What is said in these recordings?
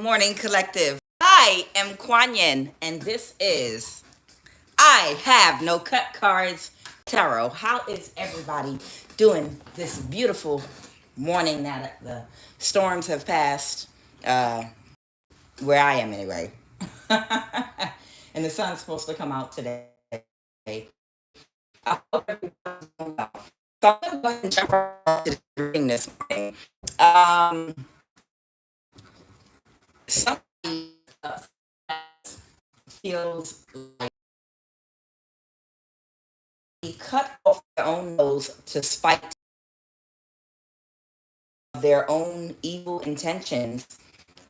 morning, collective. I am Kuan Yin, and this is I Have No Cut Cards Tarot. How is everybody doing this beautiful morning now that the storms have passed? Where I am, anyway. And the sun's supposed to come out today. I hope everybody's doing well. So I'm going to go ahead and jump right to the reading this morning. Somebody feels like they cut off their own nose to spite their own evil intentions.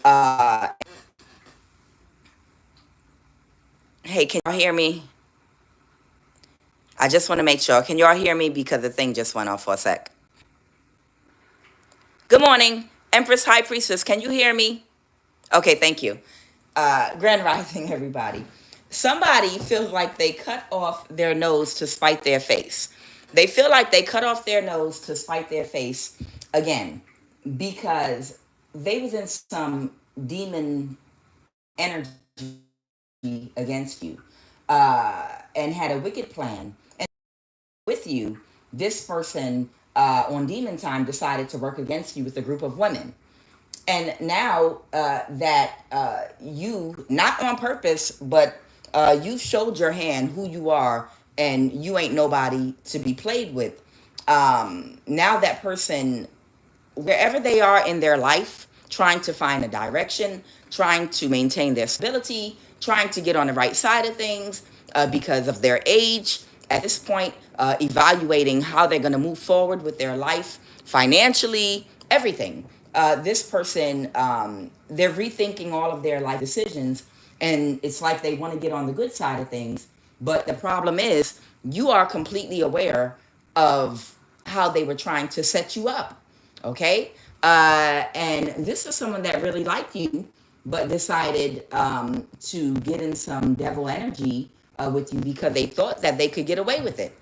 Hey, can y'all hear me? I just want to make sure. Can y'all hear me? Because the thing just went off for a sec. Good morning, Empress High Priestess. Can you hear me? Okay, thank you. Grand Rising, everybody. Somebody feels like they cut off their nose to spite their face. They feel like they cut off their nose to spite their face again because they was in some demon energy against you and had a wicked plan. And with you, this person on demon time decided to work against you with a group of women. And now that you, not on purpose, but you've showed your hand who you are and you ain't nobody to be played with. Now that person, wherever they are in their life, trying to find a direction, trying to maintain their stability, trying to get on the right side of things because of their age, at this point, evaluating how they're going to move forward with their life, financially, everything. This person, they're rethinking all of their life decisions, and it's like they want to get on the good side of things. But the problem is, you are completely aware of how they were trying to set you up. Okay? And this is someone that really liked you, but decided to get in some devil energy with you because they thought that they could get away with it.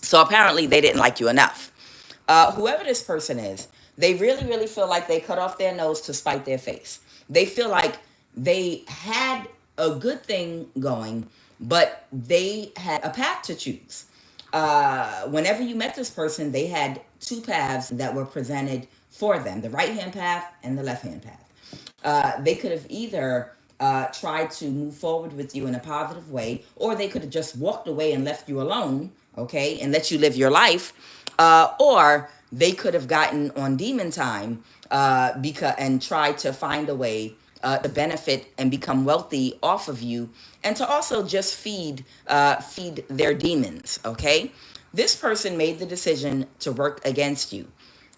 So apparently they didn't like you enough. Whoever this person is, they really, really feel like they cut off their nose to spite their face. They feel like they had a good thing going, but they had a path to choose. Whenever you met this person, they had two paths that were presented for them, the right hand path and the left hand path. They could have either tried to move forward with you in a positive way, or they could have just walked away and left you alone, okay, and let you live your life, or they could have gotten on demon time and tried to find a way to benefit and become wealthy off of you, and to also just feed their demons. Okay, this person made the decision to work against you,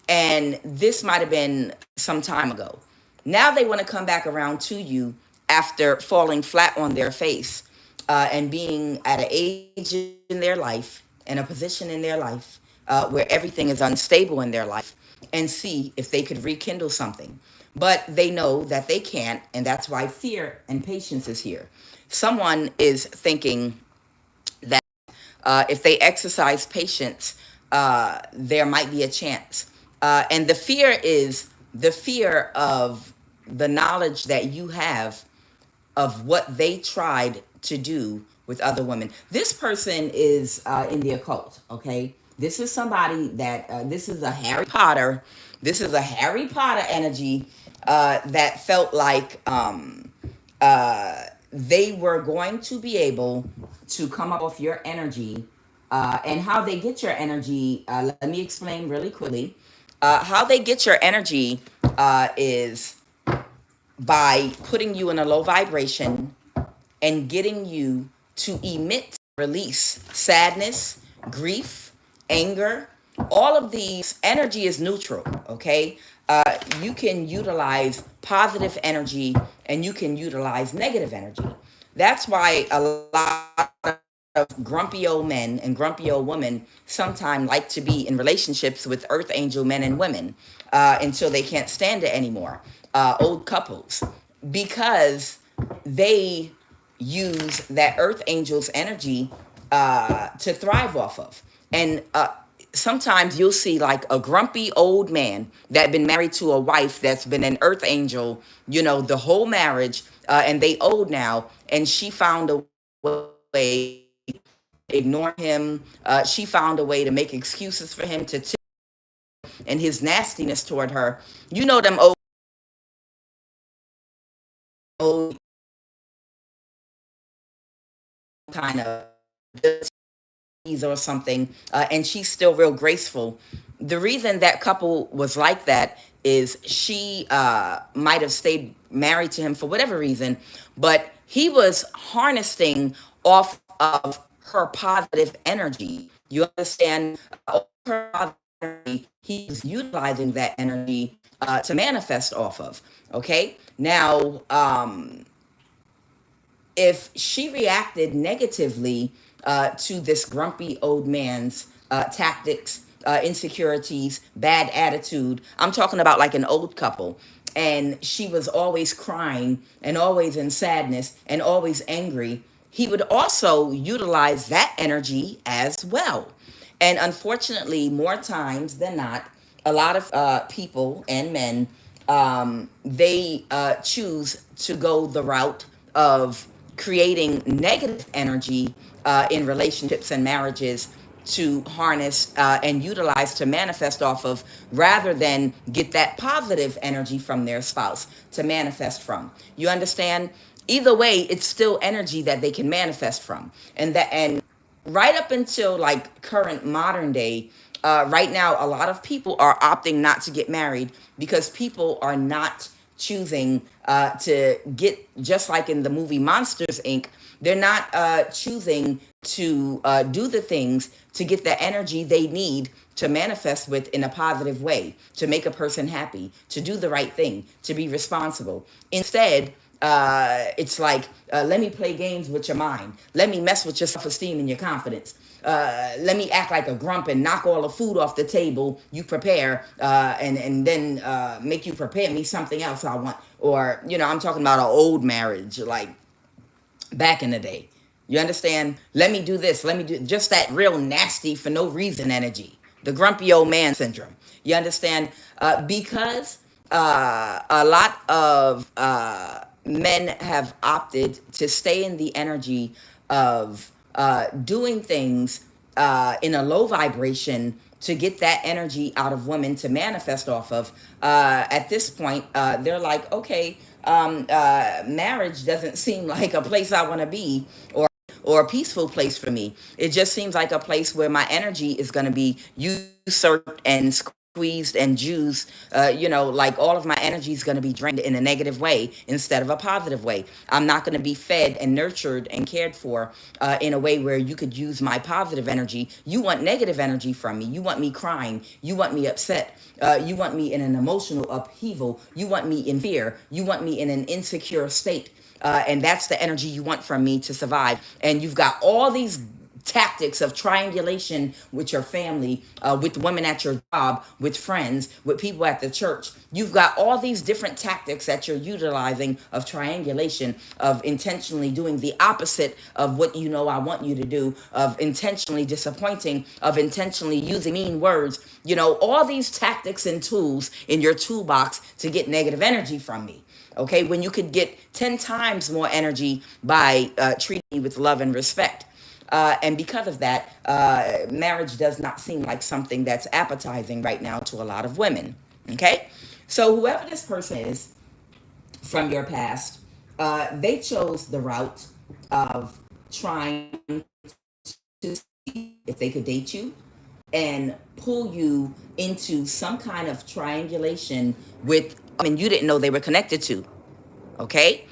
and this might have been some time ago. Now they want to come back around to you after falling flat on their face and being at an age in their life, in a position in their life where everything is unstable in their life, and see if they could rekindle something. But they know that they can't, and that's why fear and patience is here. Someone is thinking that if they exercise patience, there might be a chance. And the fear is the fear of the knowledge that you have of what they tried to do with other women. This person is in the occult, okay? This is somebody that, this is a Harry Potter. This is a Harry Potter energy that felt like they were going to be able to come up with your energy. And how they get your energy, let me explain really quickly. How they get your energy is by putting you in a low vibration and getting you to emit, release sadness, grief, anger. All of these energy is neutral, okay? You can utilize positive energy and you can utilize negative energy. That's why a lot of grumpy old men and grumpy old women sometimes like to be in relationships with earth angel men and women until they can't stand it anymore. Old couples, because they use that earth angel's energy to thrive off of. And sometimes you'll see like a grumpy old man that been married to a wife that's been an earth angel, the whole marriage, and they old now, and she found a way ignore him. She found a way to make excuses for him to and his nastiness toward her. Them old kind of or something, and she's still real graceful. The reason that couple was like that is she might have stayed married to him for whatever reason, but he was harnessing off of her positive energy. You understand? Her positive energy, he's utilizing that energy to manifest off of. Okay, now if she reacted negatively to this grumpy old man's tactics, insecurities, bad attitude, I'm talking about like an old couple, and she was always crying and always in sadness and always angry, he would also utilize that energy as well. And unfortunately, more times than not, a lot of people and men, they choose to go the route of creating negative energy in relationships and marriages to harness and utilize to manifest off of, rather than get that positive energy from their spouse to manifest from. You understand? Either way, it's still energy that they can manifest from. And right up until like current modern day, right now, a lot of people are opting not to get married because people are not choosing to get, just like in the movie Monsters Inc., they're not choosing to do the things to get the energy they need to manifest with in a positive way, to make a person happy, to do the right thing, to be responsible. Instead, it's like, let me play games with your mind. Let me mess with your self-esteem and your confidence. Let me act like a grump and knock all the food off the table you prepare, and then make you prepare me something else I want. Or, I'm talking about an old marriage, like back in the day. You understand? Let me do this. Let me do just that real nasty for no reason energy. The grumpy old man syndrome. You understand? Because a lot of men have opted to stay in the energy of doing things in a low vibration to get that energy out of women to manifest off of. At this point, they're like, okay, marriage doesn't seem like a place I want to be, or a peaceful place for me. It just seems like a place where my energy is going to be usurped and squeezed and juiced. Like all of my energy is going to be drained in a negative way instead of a positive way. I'm not going to be fed and nurtured and cared for in a way where you could use my positive energy. You want negative energy from me. You want me crying. You want me upset. You want me in an emotional upheaval. You want me in fear. You want me in an insecure state. And that's the energy you want from me to survive. And you've got all these tactics of triangulation with your family, with women at your job, with friends, with people at the church. You've got all these different tactics that you're utilizing of triangulation, of intentionally doing the opposite of what I want you to do, of intentionally disappointing, of intentionally using mean words. All these tactics and tools in your toolbox to get negative energy from me. Okay, when you could get 10 times more energy by treating me with love and respect. And because of that, marriage does not seem like something that's appetizing right now to a lot of women. Okay, so whoever this person is from your past, they chose the route of trying to see if they could date you and pull you into some kind of triangulation with, you didn't know they were connected to. Okay?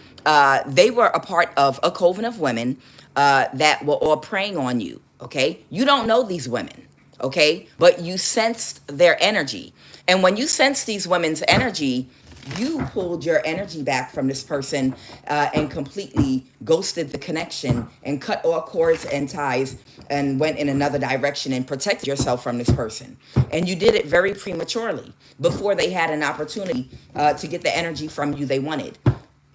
They were a part of a coven of women that were all preying on you. Okay? You don't know these women. Okay? But you sensed their energy. And when you sense these women's energy, you pulled your energy back from this person and completely ghosted the connection and cut all cords and ties and went in another direction and protected yourself from this person. And you did it very prematurely before they had an opportunity to get the energy from you they wanted.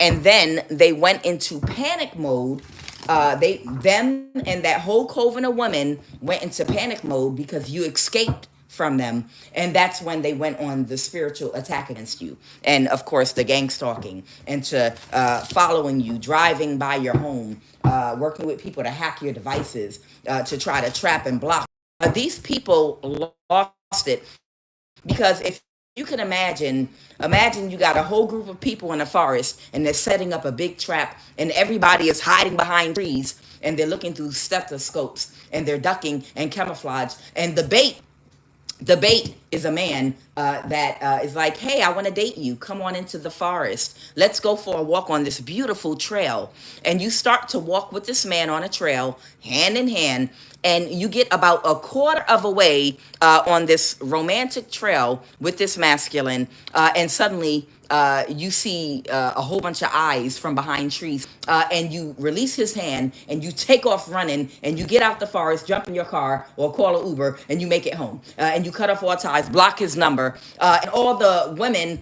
And then they went into panic mode Them and that whole coven of women went into panic mode because you escaped from them, and that's when they went on the spiritual attack against you, and of course the gang stalking, and to following you, driving by your home, working with people to hack your devices, to try to trap and block. These people lost it because if you can imagine you got a whole group of people in a forest and they're setting up a big trap and everybody is hiding behind trees and they're looking through stethoscopes and they're ducking and camouflage, and the bait is a man that is like, hey, I want to date you. Come on into the forest. Let's go for a walk on this beautiful trail. And you start to walk with this man on a trail, hand in hand, and you get about a quarter of a way on this romantic trail with this masculine, and suddenly you see a whole bunch of eyes from behind trees, and you release his hand and you take off running and you get out the forest, jump in your car or call an Uber, and you make it home, and you cut off all ties, block his number, and all the women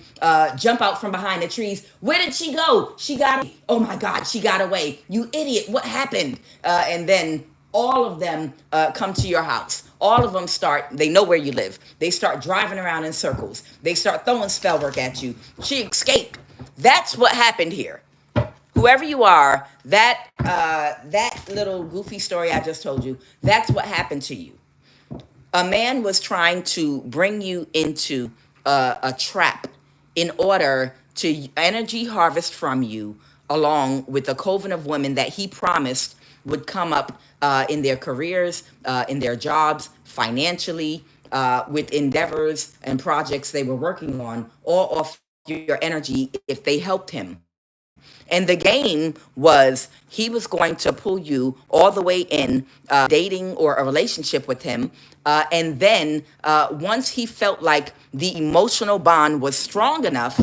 jump out from behind the trees. Where did she go? She got away. Oh my God, she got away. You idiot, what happened? And then all of them come to your house. All of them they know where you live. They start driving around in circles. They start throwing spell work at you. She escaped. That's what happened here. Whoever you are, that little goofy story I just told you, that's what happened to you. A man was trying to bring you into a trap in order to energy harvest from you, along with a coven of women that he promised would come up in their careers, in their jobs, financially, with endeavors and projects they were working on, all off your energy if they helped him. And the game was he was going to pull you all the way in, dating or a relationship with him. And then once he felt like the emotional bond was strong enough,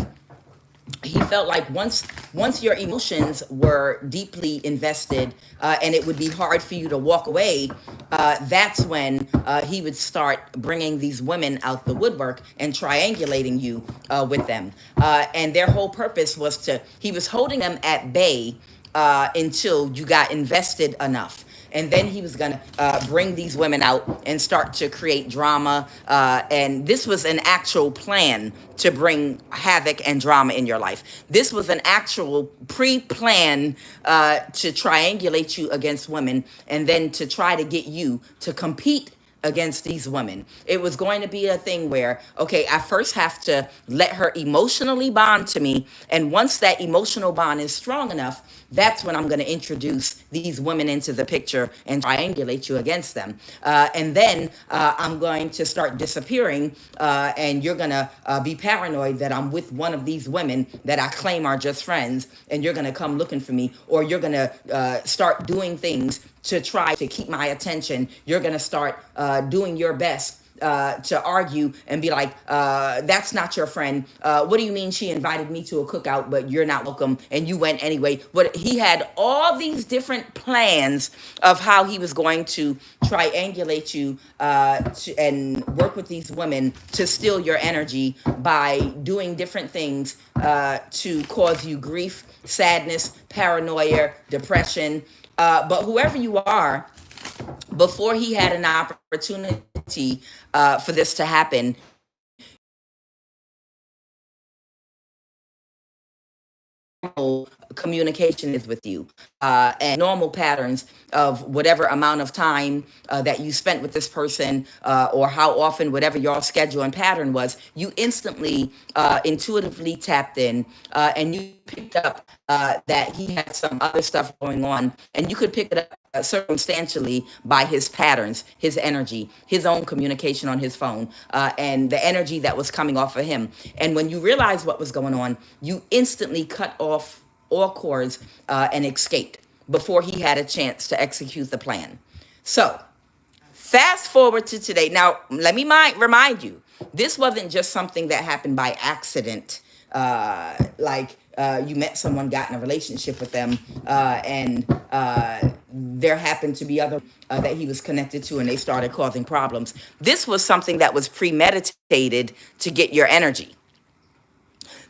he felt like once your emotions were deeply invested, and it would be hard for you to walk away, that's when he would start bringing these women out the woodwork and triangulating you with them. And their whole purpose was he was holding them at bay until you got invested enough. And then he was going to bring these women out and start to create drama. And this was an actual plan to bring havoc and drama in your life. This was an actual pre-plan to triangulate you against women, and then to try to get you to compete against these women. It was going to be a thing where, okay, I first have to let her emotionally bond to me. And once that emotional bond is strong enough, that's when I'm going to introduce these women into the picture and triangulate you against them. And then I'm going to start disappearing, and you're going to be paranoid that I'm with one of these women that I claim are just friends, and you're going to come looking for me, or you're going to start doing things to try to keep my attention. You're going to start doing your best to argue and be like, that's not your friend. What do you mean she invited me to a cookout, but you're not welcome and you went anyway? He had all these different plans of how he was going to triangulate you and work with these women to steal your energy by doing different things to cause you grief, sadness, paranoia, depression. But whoever you are, before he had an opportunity for this to happen, communication is with you, and normal patterns of whatever amount of time that you spent with this person, or how often, whatever your schedule and pattern was, you instantly intuitively tapped in, and you picked up that he had some other stuff going on, and you could pick it up circumstantially by his patterns, his energy, his own communication on his phone, and the energy that was coming off of him. And when you realized what was going on, you instantly cut off all cords and escaped before he had a chance to execute the plan. So fast forward to today. Now, let me remind you, this wasn't just something that happened by accident. You met someone, got in a relationship with them, and there happened to be other that he was connected to, and they started causing problems. This was something that was premeditated to get your energy.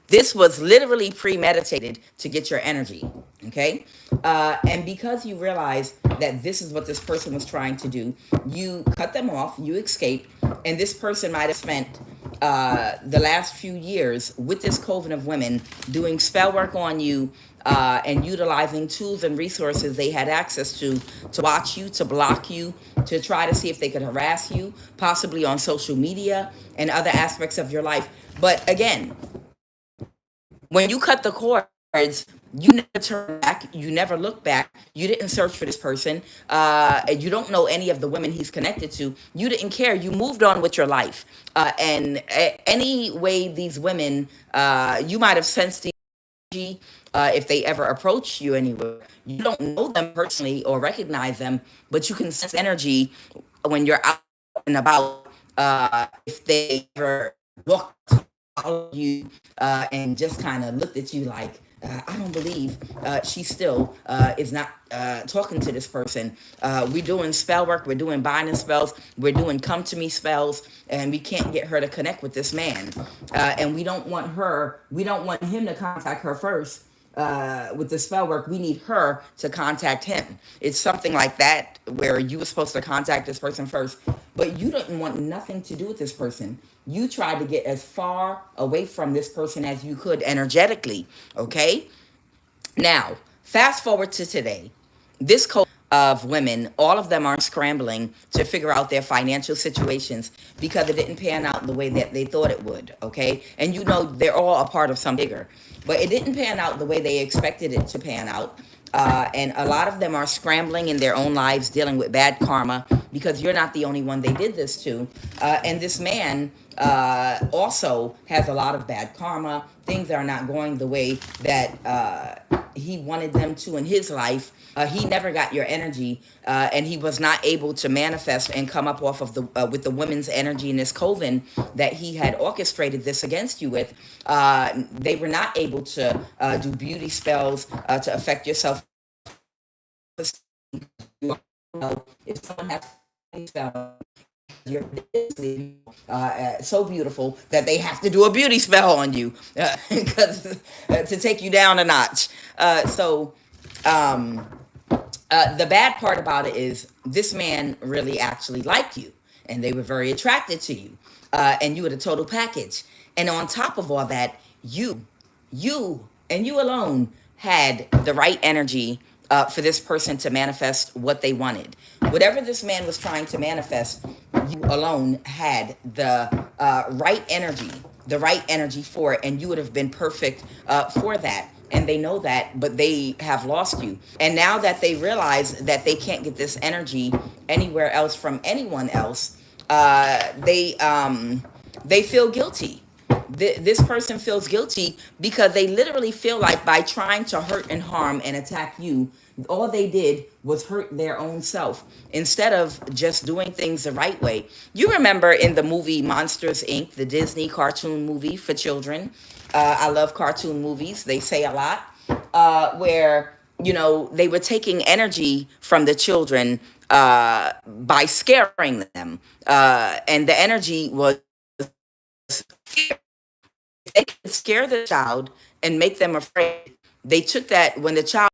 This was literally premeditated to get your energy. Okay. And because you realize that this is what this person was trying to do, you cut them off, you escape, and this person might have spent the last few years with this coven of women doing spell work on you, and utilizing tools and resources they had access to watch you, to block you, to try to see if they could harass you, possibly on social media and other aspects of your life. But again, when you cut the cords, you never turn back, you never look back, you didn't search for this person, you don't know any of the women he's connected to, you didn't care, you moved on with your life. Any way these women, you might have sensed the energy, if they ever approach you anywhere. You don't know them personally or recognize them, but you can sense energy when you're out and about. If they ever walk followed you, and just kind of looked at you like, I don't believe she still is not talking to this person. We're doing spell work, we're doing binding spells, we're doing come to me spells, and we can't get her to connect with this man. And we don't want him to contact her first. With the spell work, we need her to contact him. It's something like that where you were supposed to contact this person first, but you didn't want nothing to do with this person. You tried to get as far away from this person as you could energetically. Okay. Now, fast forward to today. This cohort of women, all of them are scrambling to figure out their financial situations because it didn't pan out the way that they thought it would. Okay. And you know, they're all a part of something bigger, but it didn't pan out the way they expected it to pan out. And a lot of them are scrambling in their own lives, dealing with bad karma because you're not the only one they did this to. And this man also has a lot of bad karma. Things are not going the way that he wanted them to in his life. He never got your energy, and he was not able to manifest and come up off of the with the women's energy in this coven that he had orchestrated this against you with. They were not able to do beauty spells to affect yourself. If someone has a spell, you're so beautiful that they have to do a beauty spell on you because to take you down a notch. So the bad part about it is this man really actually liked you, and they were very attracted to you, and you were the total package. And on top of all that, you and you alone had the right energy for this person to manifest what they wanted. Whatever this man was trying to manifest, you alone had the right energy for it, and you would have been perfect for that. And they know that, but they have lost you. And now that they realize that they can't get this energy anywhere else from anyone else, they feel guilty. This person feels guilty because they literally feel like by trying to hurt and harm and attack you, all they did was hurt their own self instead of just doing things the right way. You remember in the movie Monsters Inc., the Disney cartoon movie for children. I love cartoon movies. They say a lot, where, you know, they were taking energy from the children by scaring them. And the energy was fear. They could scare the child and make them afraid. They took that when the child,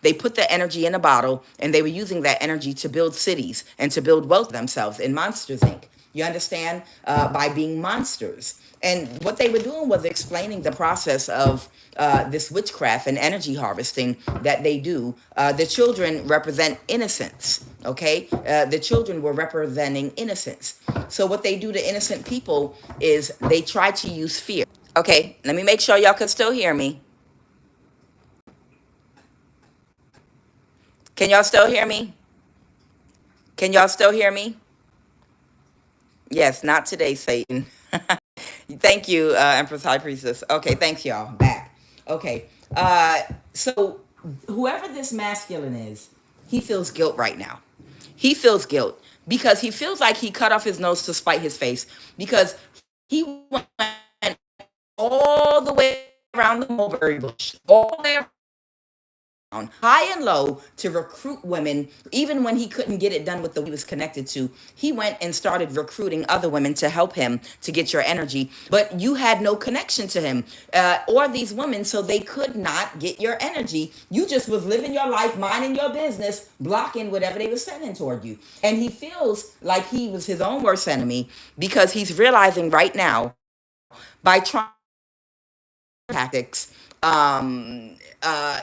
they put the energy in a bottle and they were using that energy to build cities and to build wealth themselves in Monsters Inc. You understand? By being monsters. And what they were doing was explaining the process of this witchcraft and energy harvesting that they do. The children represent innocence, okay? The children were representing innocence. So what they do to innocent people is they try to use fear. Okay, let me make sure y'all can still hear me. Can y'all still hear me? Can y'all still hear me? Yes, not today, Satan. Thank you, Empress High Priestess. Okay, thanks, y'all. Back. Okay. So whoever this masculine is, he feels guilt right now. He feels guilt because he feels like he cut off his nose to spite his face because he went all the way around the mulberry bush, all the way high and low to recruit women. Even when he couldn't get it done with the he was connected to, he went and started recruiting other women to help him to get your energy. But you had no connection to him or these women, so they could not get your energy. You just was living your life, minding your business, blocking whatever they were sending toward you. And he feels like he was his own worst enemy because he's realizing right now by trying tactics,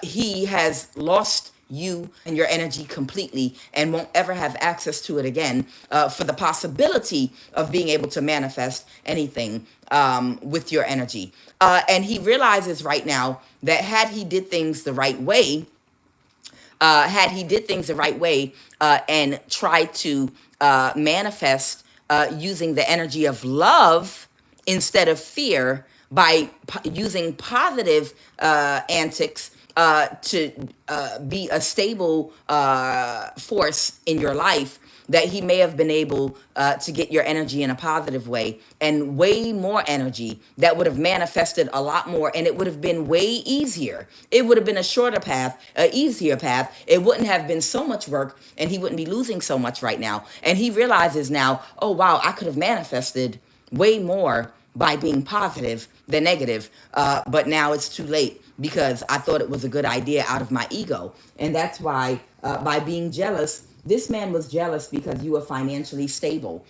he has lost you and your energy completely and won't ever have access to it again for the possibility of being able to manifest anything with your energy. And he realizes right now that had he did things the right way and tried to manifest using the energy of love instead of fear by using positive antics to be a stable force in your life, that he may have been able to get your energy in a positive way and way more energy that would have manifested a lot more, and it would have been way easier. It would have been a shorter path, an easier path. It wouldn't have been so much work, and he wouldn't be losing so much right now. And he realizes now, oh wow, I could have manifested way more by being positive than negative. But now it's too late because I thought it was a good idea out of my ego. And that's why by being jealous, this man was jealous because you were financially stable.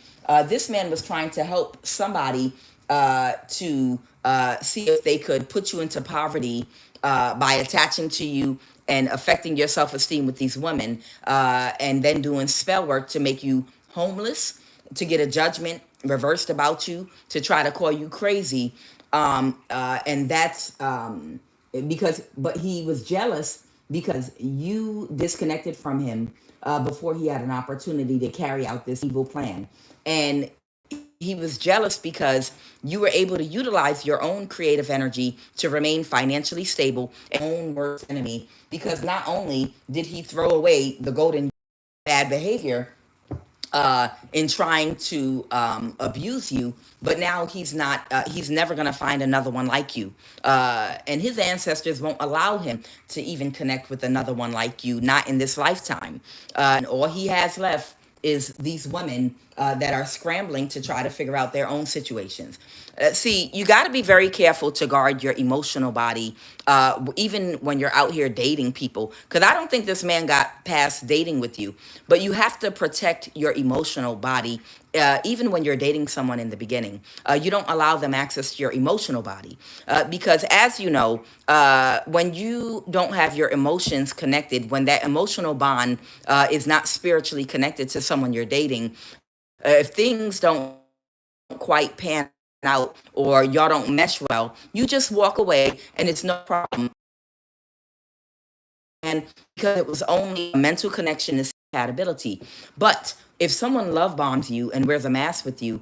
This man was trying to help somebody to see if they could put you into poverty by attaching to you and affecting your self-esteem with these women, and then doing spell work to make you homeless, to get a judgment reversed about you, to try to call you crazy. And that's but he was jealous because you disconnected from him before he had an opportunity to carry out this evil plan. And he was jealous because you were able to utilize your own creative energy to remain financially stable and own worst enemy. Because not only did he throw away the golden bad behavior in trying to abuse you, but now he's not. He's never gonna find another one like you, and his ancestors won't allow him to even connect with another one like you, not in this lifetime. And all he has left is these women that are scrambling to try to figure out their own situations. See, you got to be very careful to guard your emotional body, even when you're out here dating people. Because I don't think this man got past dating with you, but you have to protect your emotional body. Even when you're dating someone in the beginning, you don't allow them access to your emotional body. Because as you know, when you don't have your emotions connected, when that emotional bond is not spiritually connected to someone you're dating, if things don't quite pan out or y'all don't mesh well, you just walk away and it's no problem. And because it was only a mental connection and compatibility. But if someone love bombs you and wears a mask with you,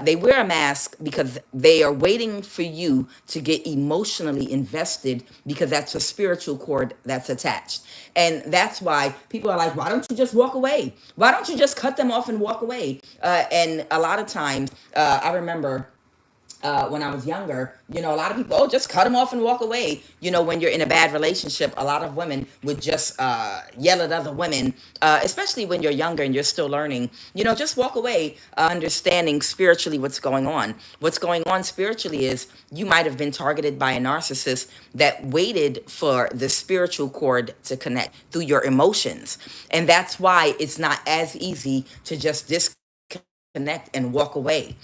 they wear a mask because they are waiting for you to get emotionally invested, because that's a spiritual cord that's attached. And that's why people are like, why don't you just walk away? Why don't you just cut them off and walk away? And a lot of times, I remember when I was younger, a lot of people, oh, just cut them off and walk away. When you're in a bad relationship, a lot of women would just yell at other women, especially when you're younger and you're still learning. Just walk away, understanding spiritually what's going on. What's going on spiritually is you might have been targeted by a narcissist that waited for the spiritual cord to connect through your emotions. And that's why it's not as easy to just disconnect and walk away,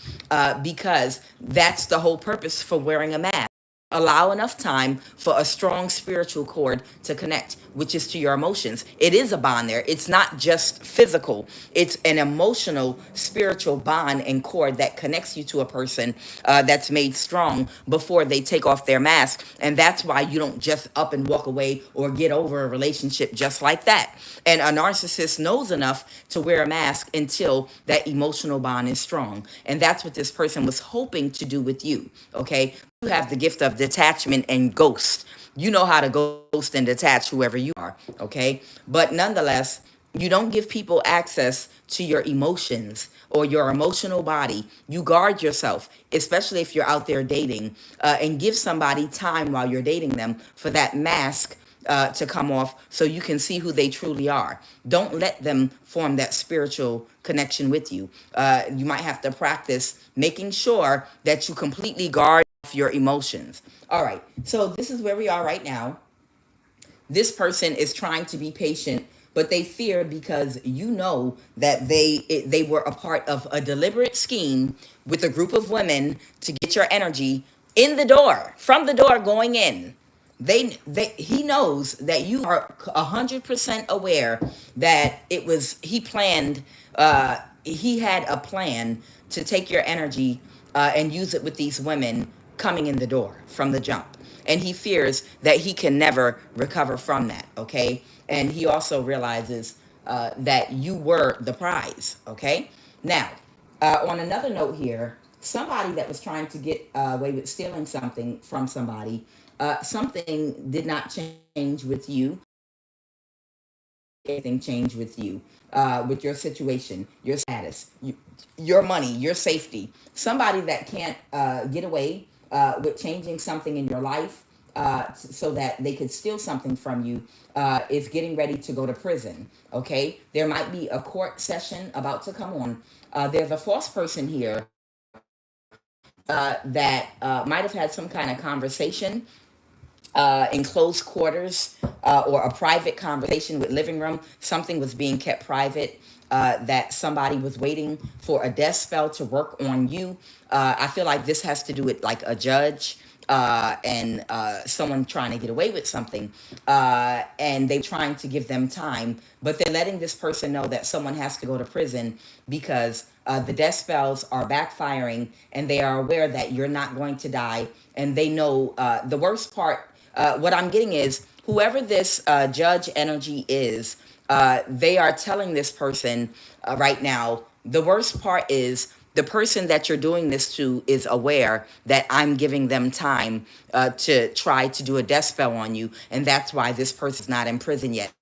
because that's the whole purpose for wearing a mask. Allow enough time for a strong spiritual cord to connect, which is to your emotions. It is a bond there. It's not just physical. It's an emotional, spiritual bond and cord that connects you to a person that's made strong before they take off their mask. And that's why you don't just up and walk away or get over a relationship just like that. And a narcissist knows enough to wear a mask until that emotional bond is strong. And that's what this person was hoping to do with you, okay? You have the gift of detachment and ghost. You know how to ghost and detach whoever you are, okay? But nonetheless, you don't give people access to your emotions or your emotional body. You guard yourself, especially if you're out there dating, and give somebody time while you're dating them for that mask to come off so you can see who they truly are. Don't let them form that spiritual connection with you. You might have to practice making sure that you completely guard off your emotions. All right, so this is where we are right now. This person is trying to be patient, but they fear because you know that they were a part of a deliberate scheme with a group of women to get your energy in the door, from the door going in. He knows that you are 100% aware that it was he planned. He had a plan to take your energy and use it with these women coming in the door from the jump, and he fears that he can never recover from that. Okay, and he also realizes that you were the prize. Okay, now on another note here, somebody that was trying to get away with stealing something from somebody, something did not change with you. Anything change with your situation, your status, your money, your safety. Somebody that can't get away with changing something in your life so that they could steal something from you is getting ready to go to prison. Okay, there might be a court session about to come on. There's a false person here that might have had some kind of conversation in close quarters or a private conversation with living room. Something was being kept private. That somebody was waiting for a death spell to work on you. I feel like this has to do with like a judge and someone trying to get away with something, and they trying to give them time, but they're letting this person know that someone has to go to prison because the death spells are backfiring, and they are aware that you're not going to die, and they know the worst part. What I'm getting is whoever this judge energy is, they are telling this person right now, the worst part is the person that you're doing this to is aware that I'm giving them time to try to do a death spell on you. And that's why this person's not in prison yet.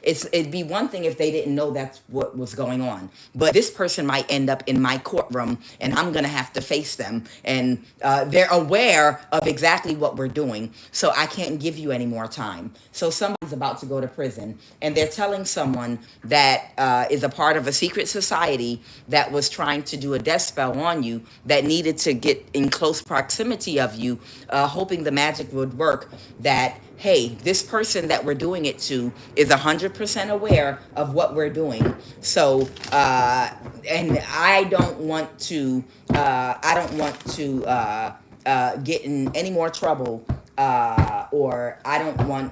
It'd be one thing if they didn't know that's what was going on, but this person might end up in my courtroom, and I'm gonna have to face them, and they're aware of exactly what we're doing, so I can't give you any more time. So somebody's about to go to prison, and they're telling someone that is a part of a secret society that was trying to do a death spell on you, that needed to get in close proximity of you, hoping the magic would work, that hey, this person that we're doing it to is 100% aware of what we're doing. So, and I don't want to get in any more trouble, or I don't want.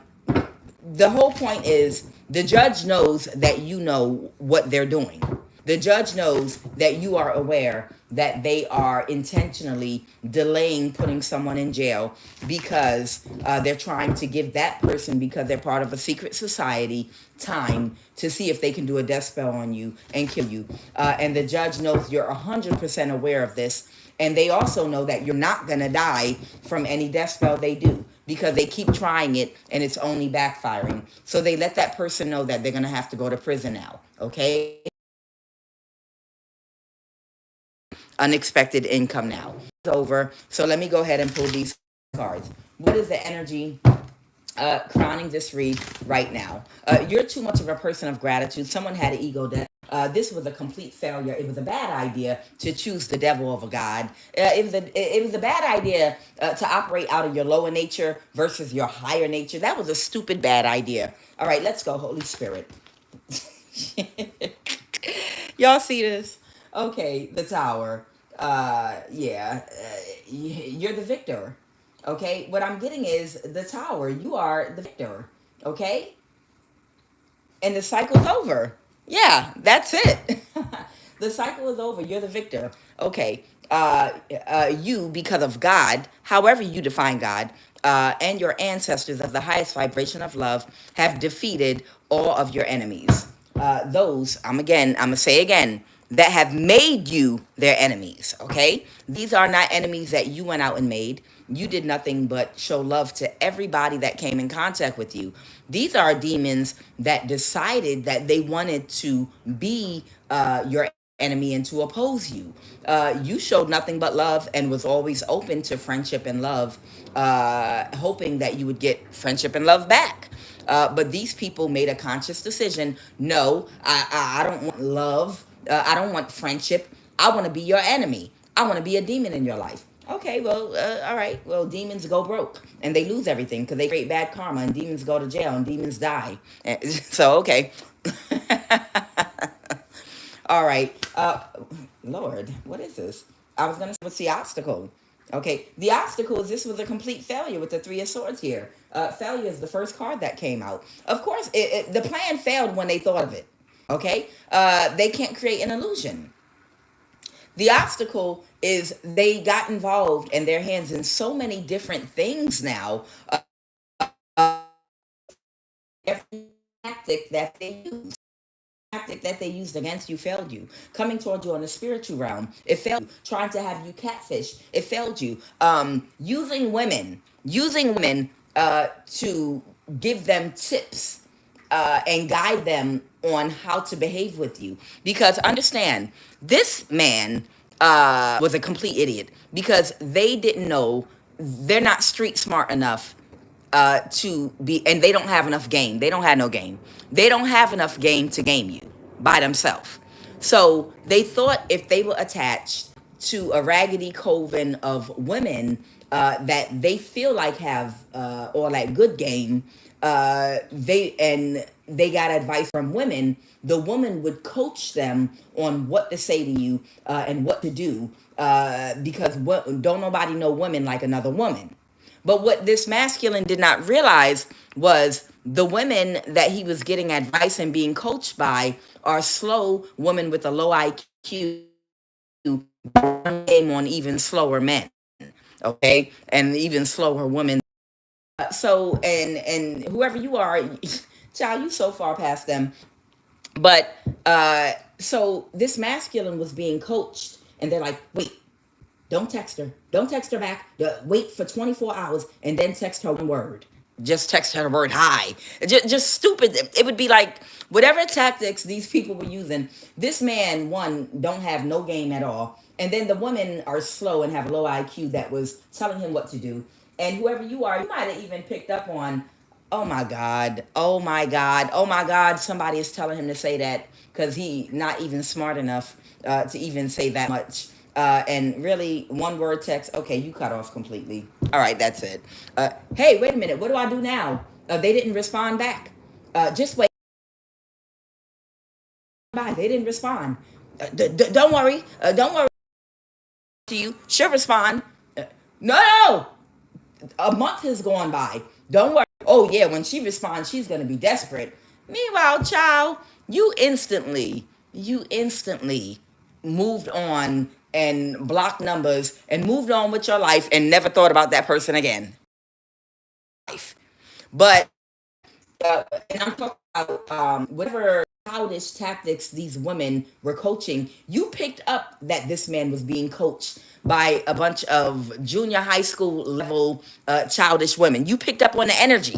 The whole point is the judge knows that you know what they're doing. The judge knows that you are aware that they are intentionally delaying putting someone in jail because they're trying to give that person, because they're part of a secret society, time to see if they can do a death spell on you and kill you. And the judge knows you're 100% aware of this. And they also know that you're not going to die from any death spell they do, because they keep trying it and it's only backfiring. So they let that person know that they're going to have to go to prison now. Okay? Unexpected income now. It's over. So let me go ahead and pull these cards. What is the energy crowning this read right now? You're too much of a person of gratitude. Someone had an ego death. This was a complete failure. It was a bad idea to choose the devil of a god. It was a bad idea to operate out of your lower nature versus your higher nature. That was a stupid bad idea. All right, let's go, Holy Spirit. Y'all see this? Okay, the tower. Yeah, you're the victor. Okay, what I'm getting is the tower. You are the victor. Okay, and the cycle's over. Yeah, that's it. The cycle is over. You're the victor. Okay, you, because of God, however you define God, and your ancestors of the highest vibration of love, have defeated all of your enemies. Those, I'm gonna say again, that have made you their enemies. Okay, these are not enemies that you went out and made. You did nothing but show love to everybody that came in contact with you. These are demons that decided that they wanted to be your enemy and to oppose you. You showed nothing but love and was always open to friendship and love, hoping that you would get friendship and love back. But these people made a conscious decision. No, I don't want love. I don't want friendship. I want to be your enemy. I want to be a demon in your life. Okay, well, all right. Well, demons go broke and they lose everything because they create bad karma, and demons go to jail and demons die. So, okay. All right. Lord, what is this? I was going to say, what's the obstacle? Okay. The obstacle is this was a complete failure with the Three of Swords here. Failure is the first card that came out. Of course, the plan failed when they thought of it. Okay. They can't create an illusion. The obstacle is they got involved and their hands in so many different things now. Uh, every tactic that they use. Tactic that they used against you failed you. Coming toward you on the spiritual realm, it failed you. Trying to have you catfish, it failed you. Using women to give them tips and guide them on how to behave with you. Because understand, this man was a complete idiot because they didn't know, they're not street smart enough to be, and they don't have enough game. They don't have no game. They don't have enough game to game you by themselves. So they thought if they were attached to a raggedy coven of women that they feel like have or like good game, they got advice from women. The woman would coach them on what to say to you and what to do because don't nobody know women like another woman. But what this masculine did not realize was the women that he was getting advice and being coached by are slow women with a low IQ, game on even slower men, okay, and even slower women. So and whoever you are, child, you so far past them. But so this masculine was being coached, and they're like, wait, don't text her. Don't text her back. Wait for 24 hours and then text her one word. Just text her the word hi. Just stupid. It would be like whatever tactics these people were using. This man, one, don't have no game at all. And then the women are slow and have a low IQ that was telling him what to do. And whoever you are, you might have even picked up on, oh my God, oh my God, oh my God, somebody is telling him to say that because he not even smart enough to even say that much. And really, one word text, okay, you cut off completely. All right, that's it. Hey, wait a minute, what do I do now? They didn't respond back. Just wait. Bye. They didn't respond. Don't worry. Don't worry. To you, she'll respond. No, a month has gone by. Don't worry. Oh yeah, when she responds, she's gonna be desperate. Meanwhile, child, you instantly moved on and blocked numbers and moved on with your life and never thought about that person again. But and I'm talking about whatever childish tactics these women were coaching. You picked up that this man was being coached by a bunch of junior high school level childish women. You picked up on the energy.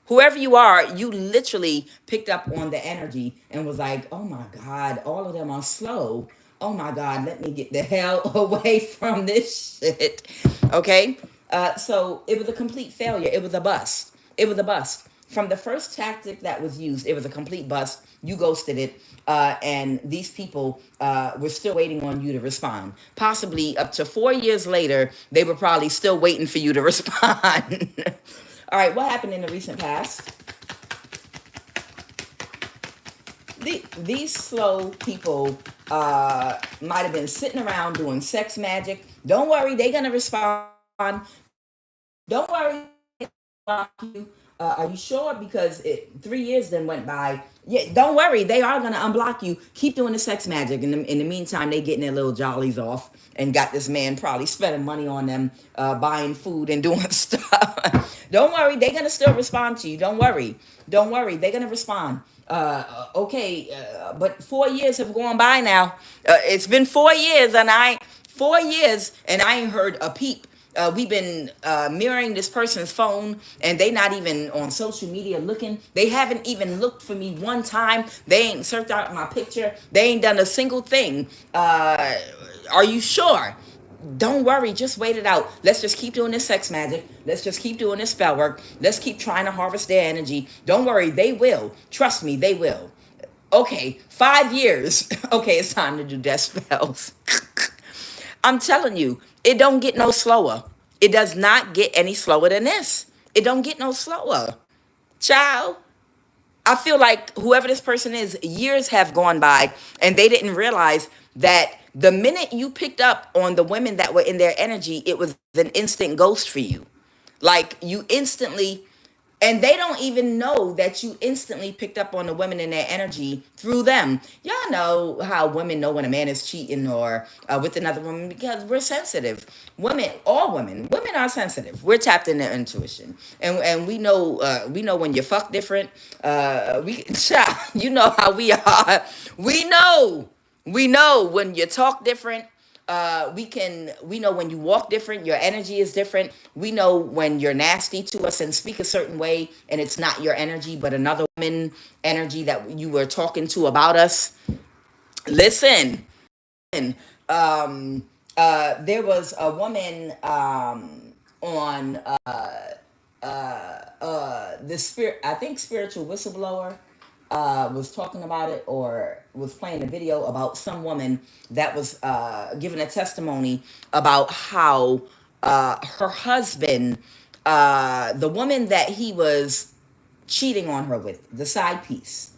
Whoever you are, you literally picked up on the energy and was like, oh my God, all of them are slow. Oh my God, let me get the hell away from this shit. Okay? So it was a complete failure. It was a bust. It was a bust. From the first tactic that was used, it was a complete bust. You ghosted it. And these people were still waiting on you to respond. Possibly up to 4 years later, they were probably still waiting for you to respond. All right, what happened in the recent past? These slow people might have been sitting around doing sex magic. Don't worry, they're going to respond. Don't worry. Are you sure? Because 3 years then went by. Yeah, don't worry. They are going to unblock you. Keep doing the sex magic. In the meantime, they getting their little jollies off and got this man probably spending money on them, buying food and doing stuff. Don't worry. They're going to still respond to you. Don't worry. Don't worry. They're going to respond. Okay. But 4 years have gone by now. It's been 4 years 4 years and I ain't heard a peep. We've been mirroring this person's phone and they not even on social media looking. They haven't even looked for me one time. They ain't searched out my picture. They ain't done a single thing. Are you sure? Don't worry, just wait it out. Let's just keep doing this sex magic. Let's just keep doing this spell work. Let's keep trying to harvest their energy. Don't worry, they will. Trust me, they will. Okay, 5 years. Okay, it's time to do death spells. I'm telling you, it don't get no slower. It does not get any slower than this. It don't get no slower. Ciao. I feel like whoever this person is, years have gone by and they didn't realize that the minute you picked up on the women that were in their energy, it was an instant ghost for you. Like you instantly, and they don't even know that you instantly picked up on the women in their energy through them. Y'all know how women know when a man is cheating or with another woman because we're sensitive. Women, all women are sensitive. We're tapped in their intuition, and we know when you fuck different. We you know how we are. We know we know when you talk different. We know when you walk different, your energy is different. We know when you're nasty to us and speak a certain way and it's not your energy but another woman energy that you were talking to about us. Listen, there was a woman on the spirit, I think spiritual whistleblower was talking about it or was playing a video about some woman that was giving a testimony about how her husband, the woman that he was cheating on her with, the side piece,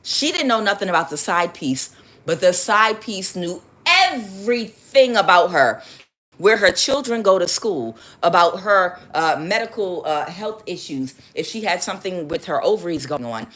she didn't know nothing about the side piece, but the side piece knew everything about her, where her children go to school, about her medical health issues, if she had something with her ovaries going on,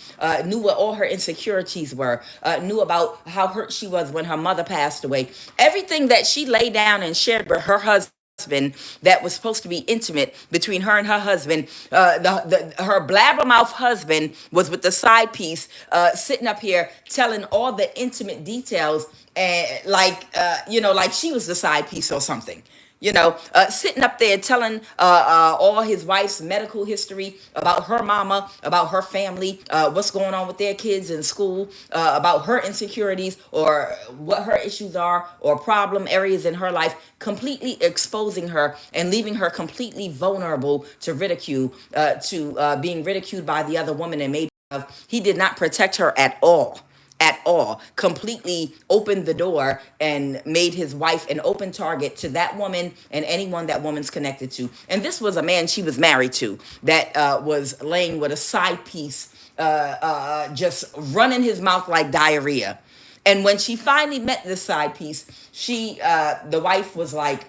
knew what all her insecurities were, knew about how hurt she was when her mother passed away. Everything that she laid down and shared with her husband that was supposed to be intimate between her and her husband. Her blabbermouth husband was with the side piece, sitting up here telling all the intimate details, and like she was the side piece or something. Sitting up there telling all his wife's medical history about her mama, about her family, what's going on with their kids in school, about her insecurities or what her issues are or problem areas in her life, completely exposing her and leaving her completely vulnerable to ridicule, to being ridiculed by the other woman and made of. He did not protect her at all, completely opened the door and made his wife an open target to that woman and anyone that woman's connected to. And this was a man she was married to that was laying with a side piece, just running his mouth like diarrhea. And when she finally met this side piece, the wife was like,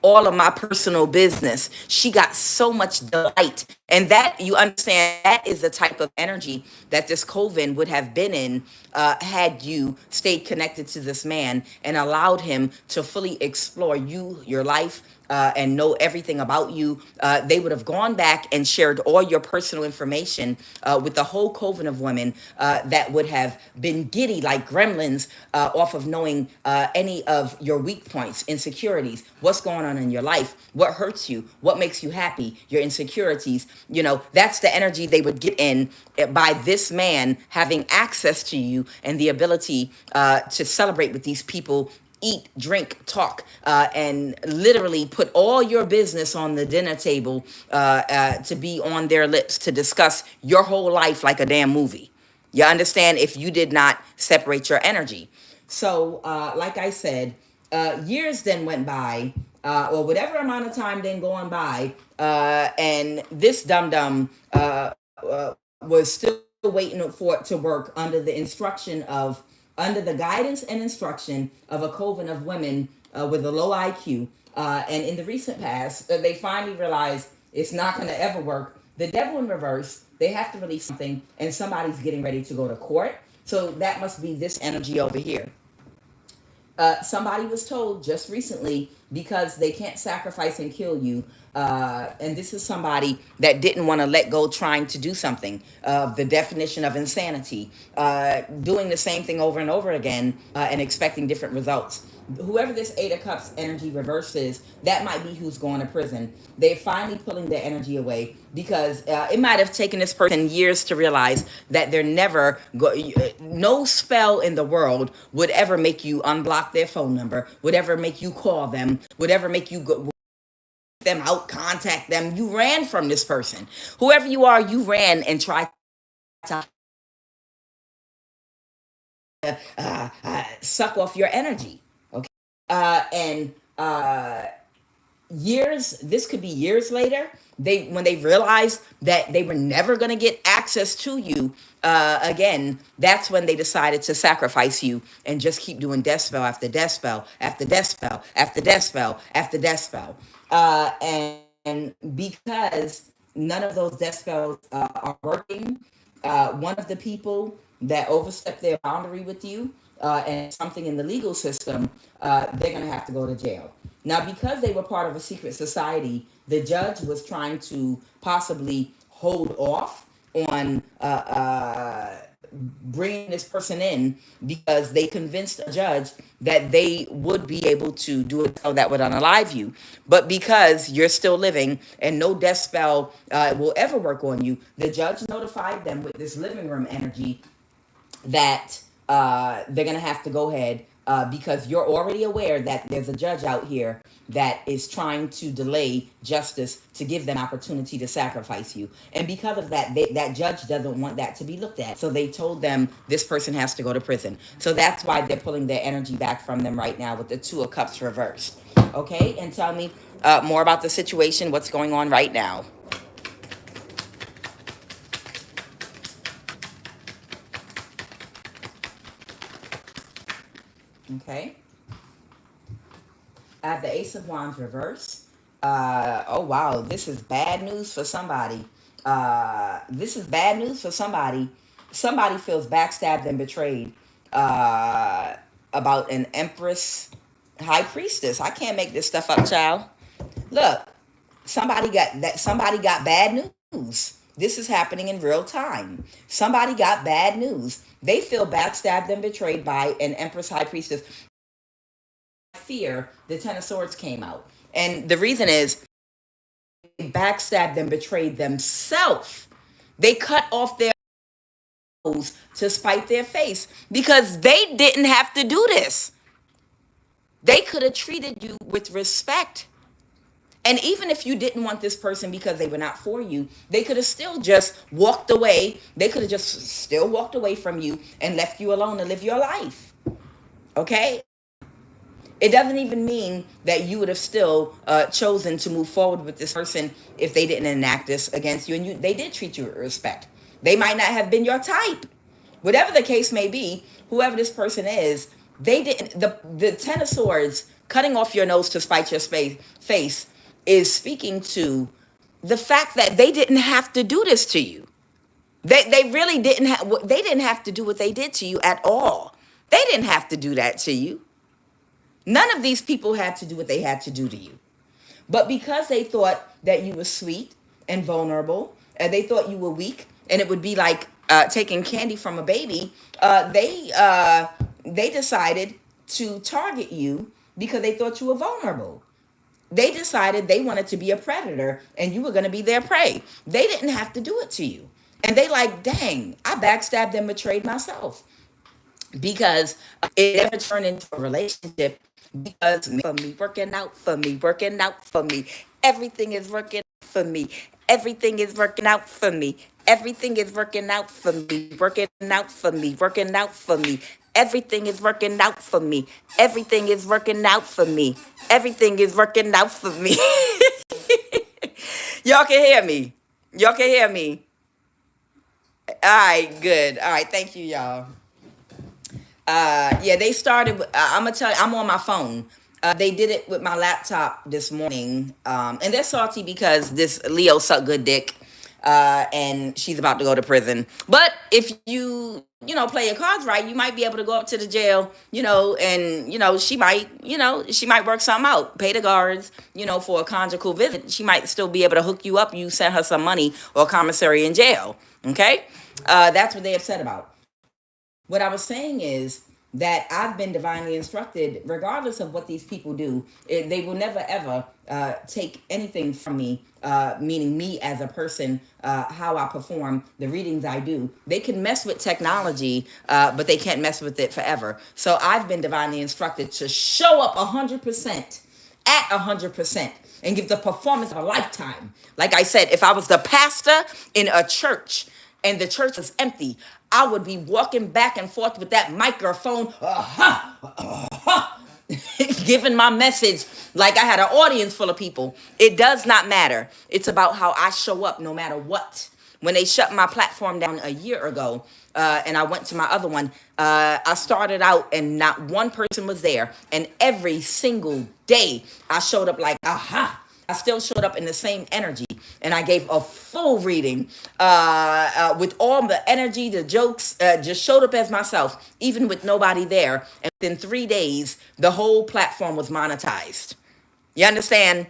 all of my personal business. She got so much delight. And that, you understand, that is the type of energy that this coven would have been in had you stayed connected to this man and allowed him to fully explore you, your life, and know everything about you. They would have gone back and shared all your personal information with the whole coven of women that would have been giddy like gremlins off of knowing any of your weak points, insecurities, what's going on in your life, what hurts you, what makes you happy, your insecurities. That's the energy they would get in by this man having access to you and the ability to celebrate with these people, eat, drink, talk, and literally put all your business on the dinner table to be on their lips to discuss your whole life like a damn movie. You understand? If you did not separate your energy. So, like I said, years then went by, or whatever amount of time then going by, and this dum-dum was still waiting for it to work under the guidance and instruction of a coven of women with a low IQ. And in the recent past, they finally realized it's not going to ever work. The devil in reverse, they have to release something, and somebody's getting ready to go to court. So that must be this energy over here. Somebody was told just recently, because they can't sacrifice and kill you, and this is somebody that didn't want to let go trying to do something, the definition of insanity, doing the same thing over and over again and expecting different results. whoever this Eight of Cups energy reverses, that might be who's going to prison. They're finally pulling their energy away because it might have taken this person years to realize that they're never no spell in the world would ever make you unblock their phone number, would ever make you call them, would ever make you go them out, contact them. You ran from this person. Whoever you are, you ran and tried to suck off your energy. Okay. And years, this could be years later, when they realized that they were never going to get access to you again, that's when they decided to sacrifice you and just keep doing death spell after death spell after death spell after death spell after death spell. And because none of those death spells are working, one of the people that overstepped their boundary with you and something in the legal system, they're going to have to go to jail. Now, because they were part of a secret society, the judge was trying to possibly hold off on bringing this person in because they convinced a judge that they would be able to do a spell that would unalive you. But because you're still living and no death spell will ever work on you, the judge notified them with this living room energy that they're going to have to go ahead because you're already aware that there's a judge out here that is trying to delay justice to give them opportunity to sacrifice you. And because of that, that judge doesn't want that to be looked at. So they told them this person has to go to prison. So that's why they're pulling their energy back from them right now with the Two of Cups reversed. Okay? And tell me more about the situation, what's going on right now. Okay? I have the Ace of Wands reverse. Oh wow, this is bad news for somebody. This is bad news for somebody. Somebody feels backstabbed and betrayed about an Empress High Priestess. I can't make this stuff up, child. Look, somebody got bad news. This is happening in real time. Somebody got bad news. They feel backstabbed and betrayed by an Empress High Priestess. Fear, the Ten of Swords came out. And the reason is they backstabbed and betrayed themselves. They cut off their nose to spite their face because they didn't have to do this. They could have treated you with respect. And even if you didn't want this person because they were not for you, they could have still just walked away. They could have just still walked away from you and left you alone to live your life. Okay? It doesn't even mean that you would have still chosen to move forward with this person if they didn't enact this against you. And they did treat you with respect. They might not have been your type. Whatever the case may be, whoever this person is, they didn't. The Ten of Swords, cutting off your nose to spite your face, is speaking to the fact that they didn't have to do this to you. They really didn't they didn't have to do what they did to you at all. They didn't have to do that to you. None of these people had to do what they had to do to you. But because they thought that you were sweet and vulnerable, and they thought you were weak, and it would be like taking candy from a baby, they decided to target you because they thought you were vulnerable. They decided they wanted to be a predator, and you were going to be their prey. They didn't have to do it to you. And they like, dang, I backstabbed and betrayed myself. Because it never turned into a relationship because for me, working out for me, working out for me. Everything is working out for me. Everything is working out for me. Everything is working out for me. Working out for me. Working out for me. Everything is working out for me. Everything is working out for me. Everything is working out for me. Y'all can hear me. Y'all can hear me. All right, good. All right, thank you, y'all. Yeah, they started. I'm gonna tell you, I'm on my phone. They did it with my laptop this morning, and they're salty because this Leo sucked good dick, and she's about to go to prison. But if play your cards right, you might be able to go up to the jail, and she might work something out, pay the guards, for a conjugal visit. She might still be able to hook you up. You send her some money or commissary in jail. Okay, that's what they're upset about. What I was saying is that I've been divinely instructed, regardless of what these people do, they will never ever take anything from me, meaning me as a person, how I perform, the readings I do. They can mess with technology, but they can't mess with it forever. So I've been divinely instructed to show up 100%, at 100%, and give the performance of a lifetime. Like I said, if I was the pastor in a church and the church was empty, I would be walking back and forth with that microphone, giving my message like I had an audience full of people. It does not matter. It's about how I show up no matter what. When they shut my platform down a year ago, and I went to my other one, I started out and not one person was there. And every single day I showed up like, aha. I still showed up in the same energy, and I gave a full reading with all the energy, the jokes, just showed up as myself, even with nobody there. And within 3 days, the whole platform was monetized. You understand?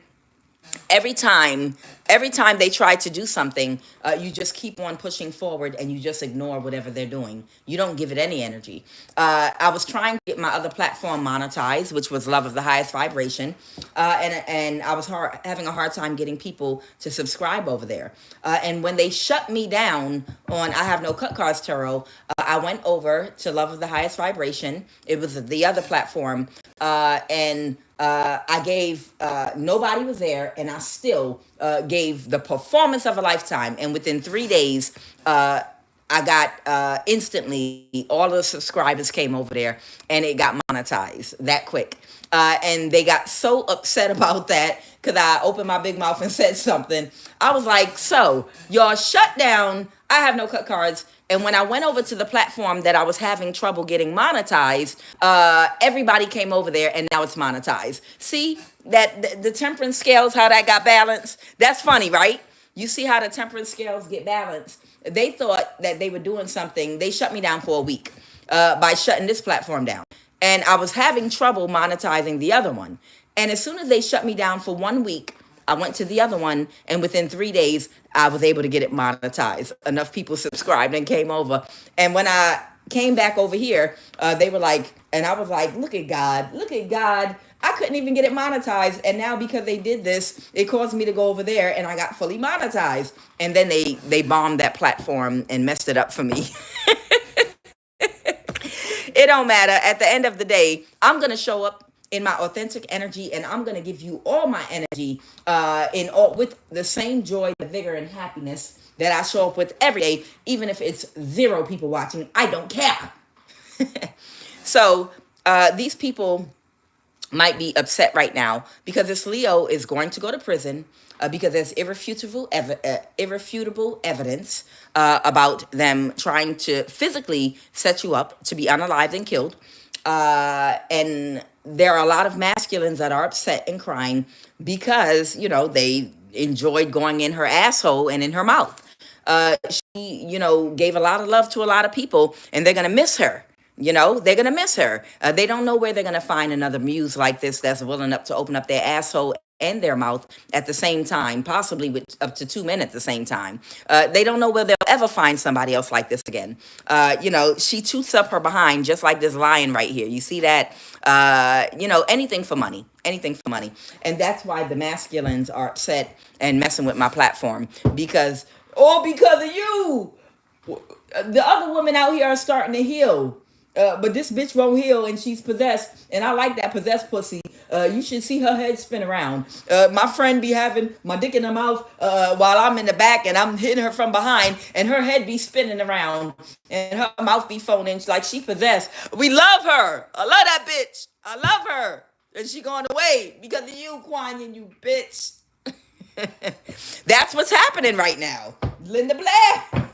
Every time they try to do something, you just keep on pushing forward and you just ignore whatever they're doing. You don't give it any energy. I was trying to get my other platform monetized, which was Love of the Highest Vibration, and I was having a hard time getting people to subscribe over there. And when they shut me down on I Have No Cut Cards Tarot, I went over to Love of the Highest Vibration. It was the other platform, and I gave, nobody was there, and I still gave the performance of a lifetime. And within 3 days, I got instantly, all the subscribers came over there, and it got monetized that quick. And they got so upset about that because I opened my big mouth and said something. I was like, so y'all shut down I Have No Cut Cards. And when I went over to the platform that I was having trouble getting monetized, everybody came over there and now it's monetized. See that the temperance scales, how that got balanced? That's funny, right? You see how the temperance scales get balanced? They thought that they were doing something. They shut me down for a week by shutting this platform down. And I was having trouble monetizing the other one. And as soon as they shut me down for 1 week, I went to the other one, and within 3 days, I was able to get it monetized. Enough people subscribed and came over. And when I came back over here, they were like, and I was like, look at God, look at God. I couldn't even get it monetized. And now because they did this, it caused me to go over there and I got fully monetized. And then they bombed that platform and messed it up for me. It don't matter. At the end of the day, I'm going to show up in my authentic energy, and I'm going to give you all my energy with the same joy, the vigor, and happiness that I show up with every day, even if it's 0 people watching. I don't care. So these people might be upset right now because this Leo is going to go to prison because there's irrefutable evidence about them trying to physically set you up to be unalived and killed. And there are a lot of masculines that are upset and crying because, they enjoyed going in her asshole and in her mouth. She, gave a lot of love to a lot of people, and they're going to miss her. They're going to miss her. They don't know where they're going to find another muse like this that's willing up to open up their asshole and their mouth at the same time, possibly with up to 2 men at the same time. They don't know where they'll ever find somebody else like this again. She toots up her behind just like this lion right here. You see that? Anything for money. Anything for money. And that's why the masculines are upset and messing with my platform because of you. The other women out here are starting to heal. But this bitch won't heal, and she's possessed. And I like that possessed pussy. You should see her head spin around. My friend be having my dick in her mouth while I'm in the back, and I'm hitting her from behind, and her head be spinning around, and her mouth be foaming like she possessed. We love her. I love that bitch. I love her. And she going away because of you, Kwan Yin, you bitch. That's what's happening right now. Linda Blair.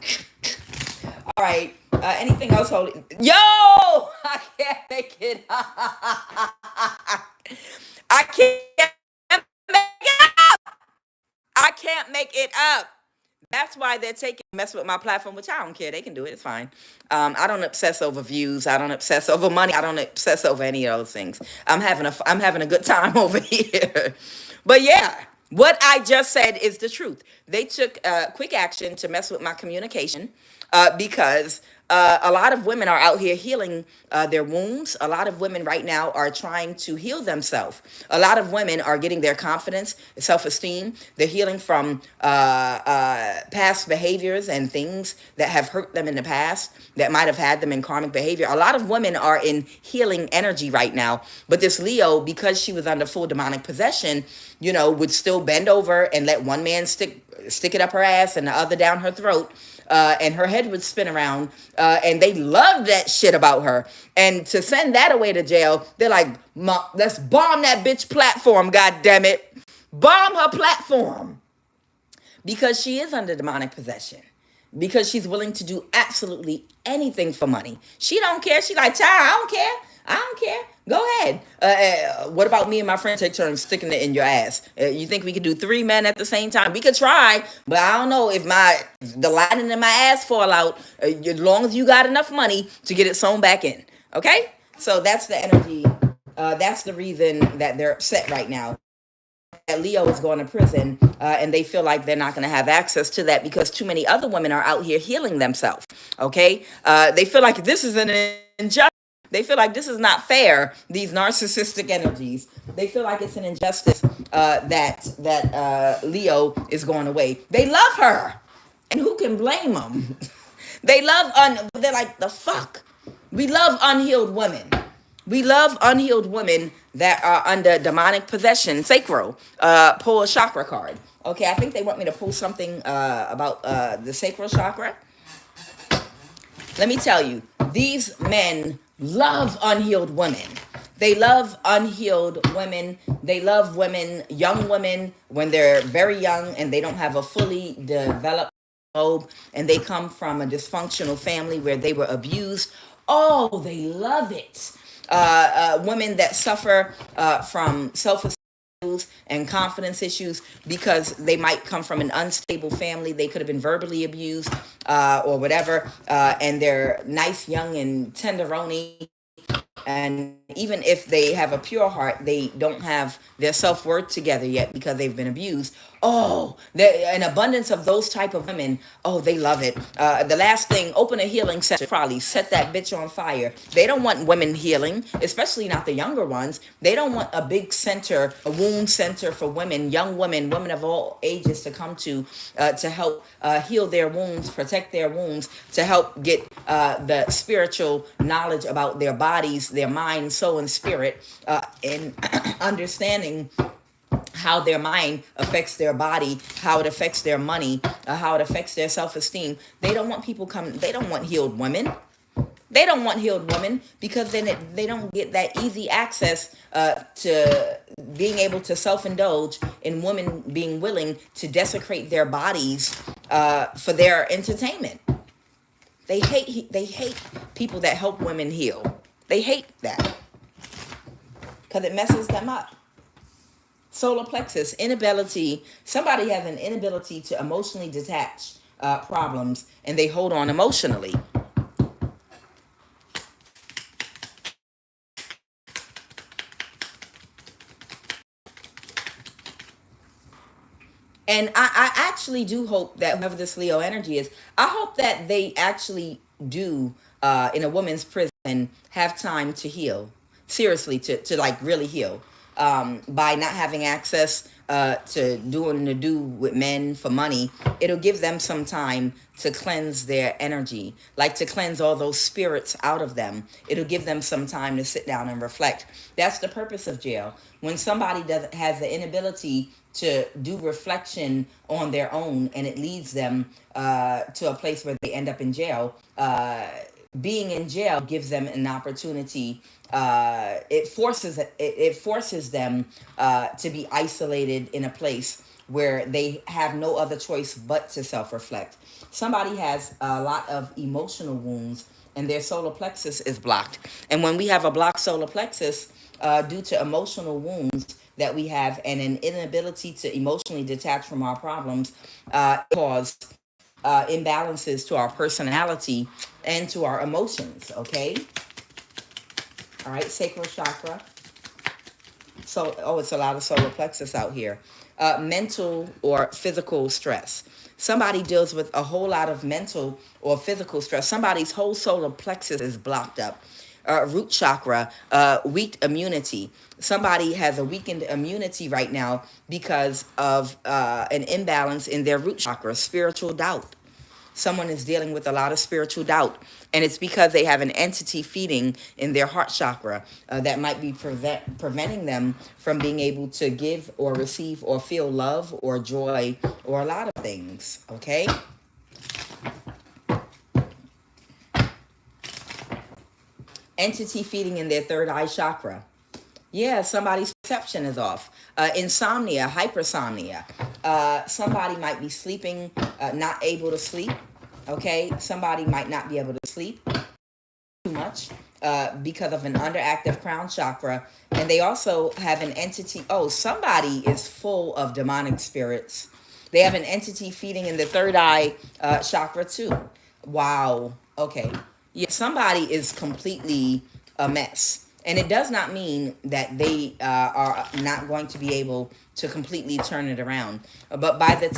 All right. Anything else, Holy? Yo! I can't make it up. I can't make it up. I can't make it up. That's why they're mess with my platform, which I don't care. They can do it. It's fine. I don't obsess over views. I don't obsess over money. I don't obsess over any of those things. I'm having a good time over here. But yeah. What I just said is the truth. They took quick action to mess with my communication because A lot of women are out here healing their wounds. A lot of women right now are trying to heal themselves. A lot of women are getting their confidence, self-esteem. They're healing from past behaviors and things that have hurt them in the past that might have had them in karmic behavior. A lot of women are in healing energy right now. But this Leo, because she was under full demonic possession, would still bend over and let one man stick it up her ass and the other down her throat. And her head would spin around, and they loved that shit about her. And to send that away to jail, they're like, let's bomb that bitch platform, god damn it. Bomb her platform. Because she is under demonic possession. Because she's willing to do absolutely anything for money. She don't care. She like, child, I don't care. I don't care. Go ahead. What about me and my friend take turns sticking it in your ass? You think we could do 3 men at the same time? We could try, but I don't know if the lining in my ass fall out. As long as you got enough money to get it sewn back in. Okay? So that's the energy. That's the reason that they're upset right now. That Leo is going to prison, and they feel like they're not going to have access to that because too many other women are out here healing themselves. Okay? They feel like this is an injustice. They feel like this is not fair, these narcissistic energies. They feel like it's an injustice that Leo is going away. They love her. And who can blame them? They're like, the fuck? We love unhealed women. We love unhealed women that are under demonic possession. Sacral, pull a chakra card. Okay, I think they want me to pull something about the sacral chakra. Let me tell you, these men love unhealed women. They love unhealed women. They love women, young women, when they're very young and they don't have a fully developed globe and they come from a dysfunctional family where they were abused. Oh, they love it. Women that suffer from self-esteem and confidence issues because they might come from an unstable family. They could have been verbally abused or whatever, and they're nice, young, and tenderoni. And even if they have a pure heart, they don't have their self-worth together yet because they've been abused. Oh, an abundance of those type of women. Oh, they love it. The last thing, open a healing session. Probably set that bitch on fire. They don't want women healing, especially not the younger ones. They don't want a big center, a wound center for women, young women, women of all ages to come to help heal their wounds, protect their wounds, to help get the spiritual knowledge about their bodies, their mind, soul, and spirit, and understanding how their mind affects their body, how it affects their money, how it affects their self-esteem. They don't want people coming. They don't want healed women. They don't want healed women because then they don't get that easy access to being able to self-indulge in women being willing to desecrate their bodies for their entertainment. They hate people that help women heal. They hate that because it messes them up. Solar plexus, inability. Somebody has an inability to emotionally detach problems, and they hold on emotionally. And I actually do hope that whoever this Leo energy is, I hope that they actually do, in a woman's prison, have time to heal. Seriously, to like really heal. By not having access to doing the do with men for money, it'll give them some time to cleanse their energy, like to cleanse all those spirits out of them. It'll give them some time to sit down and reflect. That's the purpose of jail. When somebody has the inability to do reflection on their own, and it leads them to a place where they end up in jail, being in jail gives them an opportunity. It forces them to be isolated in a place where they have no other choice but to self-reflect. Somebody has a lot of emotional wounds and their solar plexus is blocked. And when we have a blocked solar plexus due to emotional wounds that we have and an inability to emotionally detach from our problems, cause imbalances to our personality and to our emotions, okay? All right, sacral chakra. So, it's a lot of solar plexus out here. Mental or physical stress. Somebody deals with a whole lot of mental or physical stress. Somebody's whole solar plexus is blocked up. Root chakra, weak immunity. Somebody has a weakened immunity right now because of an imbalance in their root chakra, spiritual doubt. Someone is dealing with a lot of spiritual doubt, and it's because they have an entity feeding in their heart chakra that might be preventing them from being able to give or receive or feel love or joy or a lot of things. Okay. Entity feeding in their third eye chakra. Yeah, somebody's perception is off. Insomnia, hypersomnia. Somebody might be sleeping, not able to sleep. Okay, somebody might not be able to sleep too much because of an underactive crown chakra. And they also have an entity. Oh, somebody is full of demonic spirits. They have an entity feeding in the third eye chakra too. Wow. Okay. Yeah, somebody is completely a mess. And it does not mean that they are not going to be able to completely turn it around. But by the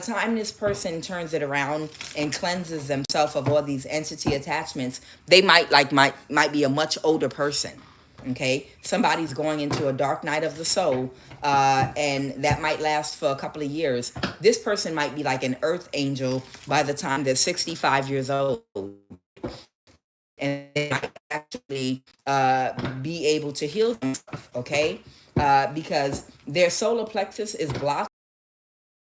time this person turns it around and cleanses themselves of all these entity attachments, they might be a much older person. Okay, somebody's going into a dark night of the soul, and that might last for a couple of years. This person might be like an earth angel by the time they're 65 years old, and they might actually be able to heal themselves. Okay, because their solar plexus is blocked.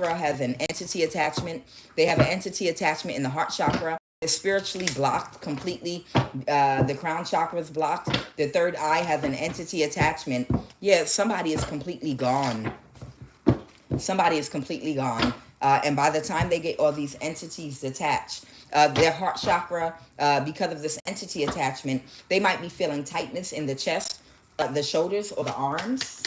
Has an entity attachment. They have an entity attachment in the heart chakra. It's spiritually blocked completely. The crown chakra is blocked. The third eye has an entity attachment. Yeah, somebody is completely gone. Somebody is completely gone. And by the time they get all these entities detached, their heart chakra, because of this entity attachment, they might be feeling tightness in the chest, the shoulders, or the arms.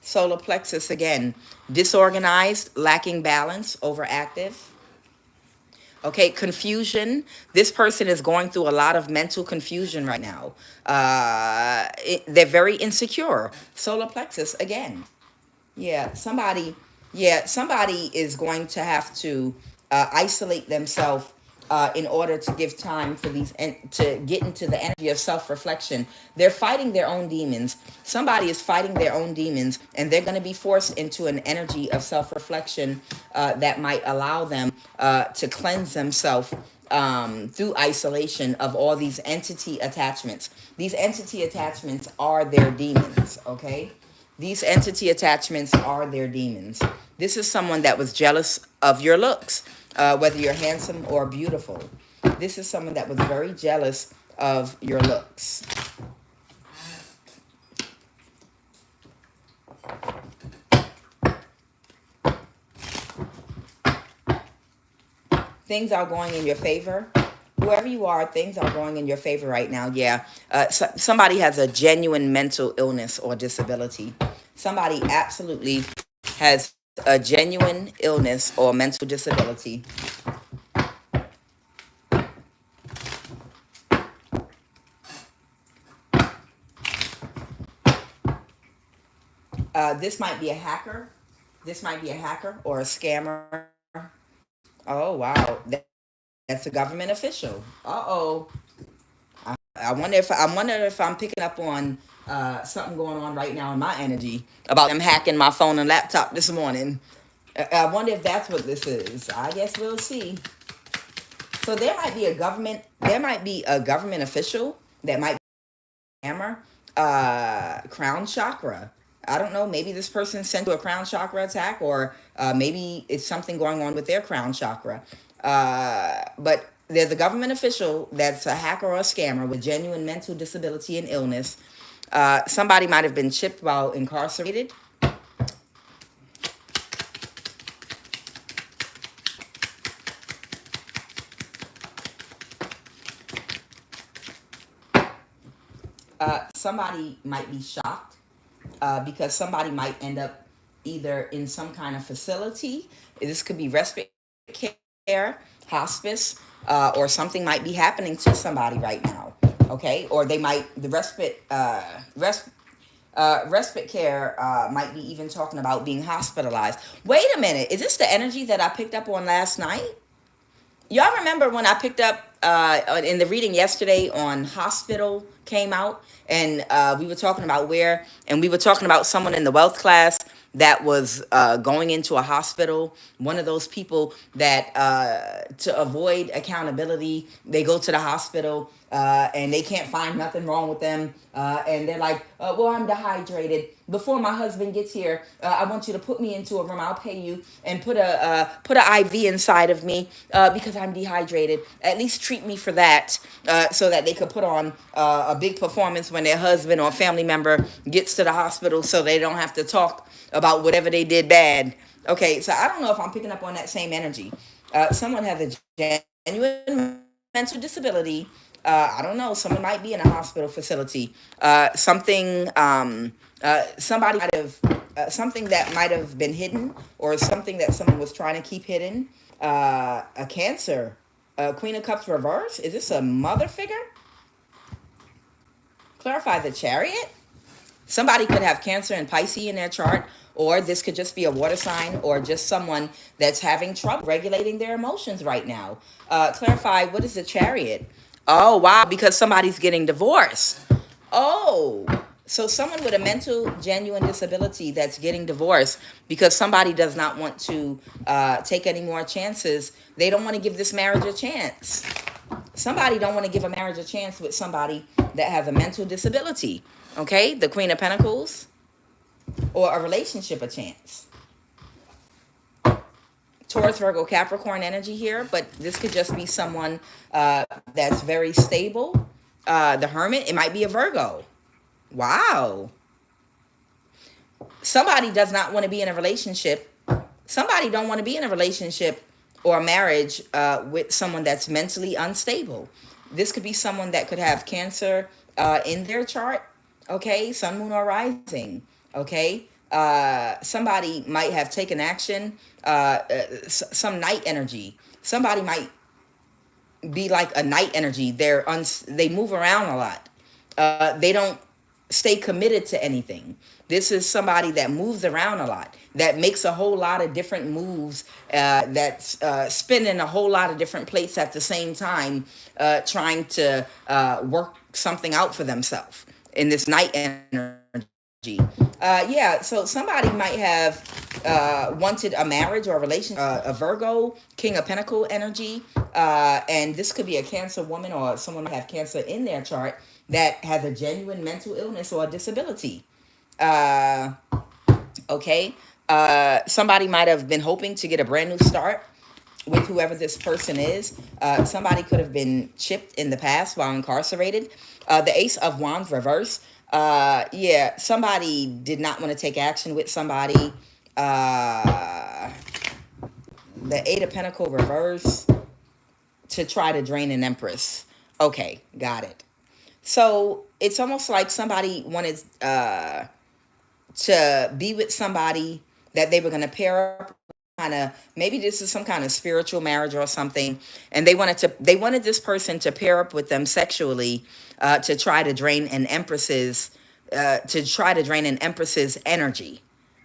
Solar plexus again, disorganized, lacking balance, overactive. Okay, confusion. This person is going through a lot of mental confusion right now. They're very insecure. Solar plexus again. Yeah, somebody is going to have to isolate themselves in order to give time for to get into the energy of self-reflection. They're fighting their own demons. Somebody is fighting their own demons, and they're going to be forced into an energy of self-reflection that might allow them to cleanse themselves through isolation of all these entity attachments. These entity attachments are their demons, okay? These entity attachments are their demons. This is someone that was jealous of your looks, whether you're handsome or beautiful. This is someone that was very jealous of your looks. Things are going in your favor. Whoever you are, things are going in your favor right now. Yeah. Somebody has a genuine mental illness or disability. Somebody absolutely has a genuine illness or mental disability. This might be a hacker. This might be a hacker or a scammer. Oh, wow. That's a government official. Uh-oh. I wonder if I'm picking up on something going on right now in my energy about them hacking my phone and laptop this morning. I wonder if that's what this is. I guess we'll see. So there might be a government official that might be a scammer. Crown chakra. I don't know. Maybe this person sent to a crown chakra attack, or maybe it's something going on with their crown chakra. But there's a government official that's a hacker or a scammer with genuine mental disability and illness. Somebody might have been chipped while incarcerated. Somebody might be shocked because somebody might end up either in some kind of facility. This could be respite care, hospice, or something might be happening to somebody right now. Okay, or they might the respite care might be even talking about being hospitalized. Wait a minute, is this the energy that I picked up on last night? Y'all remember when I picked up in the reading yesterday on hospital came out, and we were talking about where, and we were talking about someone in the wealth class that was going into a hospital. One of those people that to avoid accountability, they go to the hospital and they can't find nothing wrong with them, and they're like, well, I'm dehydrated. Before my husband gets here, I want you to put me into a room. I'll pay you and put a IV inside of me because I'm dehydrated. At least treat me for that, so that they could put on a big performance when their husband or family member gets to the hospital, so they don't have to talk about whatever they did bad. Okay, so I don't know if I'm picking up on that same energy. Someone has a genuine mental disability. I don't know. Someone might be in a hospital facility. Somebody might have something that might have been hidden, or something that someone was trying to keep hidden. A Cancer, Queen of Cups reverse. Is this a mother figure? Clarify the Chariot. Somebody could have Cancer and Pisces in their chart, or this could just be a water sign, or just someone that's having trouble regulating their emotions right now. Clarify, what is the Chariot? Oh, wow, because somebody's getting divorced. Oh, so someone with a mental, genuine disability that's getting divorced because somebody does not want to take any more chances. They don't want to give this marriage a chance. Somebody don't want to give a marriage a chance with somebody that has a mental disability. Okay, the Queen of Pentacles, or a relationship a chance. Taurus, Virgo, Capricorn energy here, but this could just be someone that's very stable. The Hermit, it might be a Virgo. Wow. Somebody does not want to be in a relationship. Somebody don't want to be in a relationship or a marriage with someone that's mentally unstable. This could be someone that could have Cancer in their chart. Okay, Sun, Moon, or Rising. Okay, somebody might have taken action. Some night energy. Somebody might be like a night energy. They move around a lot. They don't stay committed to anything. This is somebody that moves around a lot, that makes a whole lot of different moves, that's spinning a whole lot of different plates at the same time, trying to work something out for themselves in this night energy. Yeah, so somebody might have wanted a marriage or a relation, a Virgo, King of Pentacle energy, and this could be a Cancer woman, or someone might have Cancer in their chart that has a genuine mental illness or a disability. Okay, somebody might have been hoping to get a brand new start with whoever this person is. Somebody could have been chipped in the past while incarcerated. The Ace of Wands reverse. Yeah, somebody did not want to take action with somebody. The Eight of Pentacles reverse, to try to drain an Empress. Okay, got it. So it's almost like somebody wanted to be with somebody that they were going to pair up. Kind of, maybe this is some kind of spiritual marriage or something, and they wanted this person to pair up with them sexually, to try to drain an Empress's energy.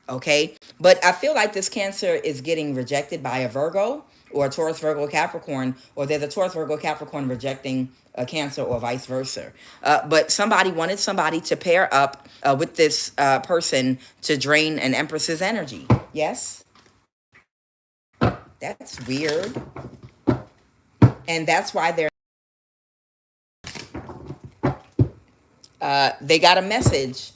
Okay, but I feel like this Cancer is getting rejected by a Virgo, or a Taurus, Virgo, Capricorn, or there's a Taurus, Virgo, Capricorn rejecting a Cancer, or vice versa. But somebody wanted somebody to pair up with this person to drain an Empress's energy. Yes, that's weird, and that's why they got a message.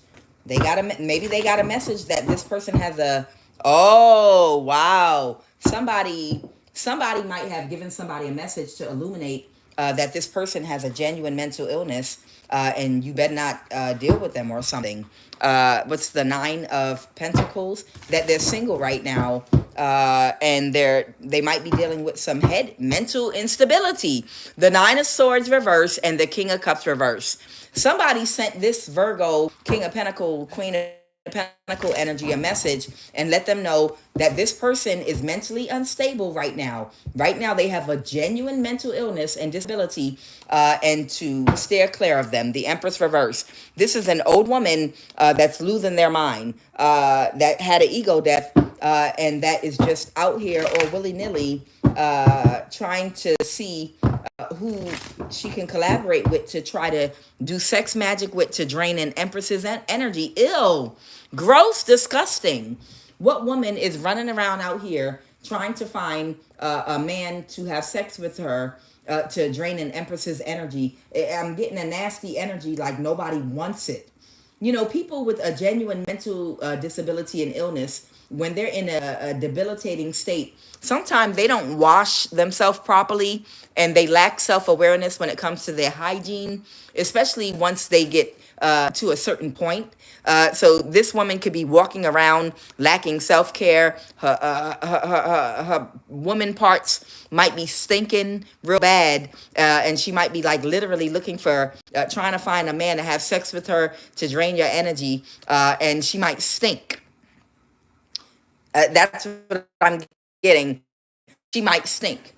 Maybe they got a message that this person has a. Oh, wow! Somebody might have given somebody a message to illuminate that this person has a genuine mental illness, and you better not deal with them or something. What's the Nine of Pentacles? That they're single right now, and they might be dealing with some mental instability. The Nine of Swords reverse and the King of Cups reverse. Somebody sent this Virgo, King of Pentacles, Queen Pentacle energy a message and let them know that this person is mentally unstable right now. Right now, they have a genuine mental illness and disability, and to steer clear of them. The Empress reverse. This is an old woman that's losing their mind, that had an ego death, and that is just out here or willy nilly trying to see who she can collaborate with to try to do sex magic with to drain an empress's energy. Ill, gross, disgusting. What woman is running around out here trying to find a man to have sex with her to drain an empress's energy? I'm getting a nasty energy like nobody wants it. You know, people with a genuine mental disability and illness, when they're in a debilitating state, sometimes they don't wash themselves properly and they lack self-awareness when it comes to their hygiene, especially once they get to a certain point. So this woman could be walking around lacking self-care. Her woman parts might be stinking real bad, and she might be like literally looking for, trying to find a man to have sex with her to drain your energy, and she might stink. That's what I'm getting. She might stink.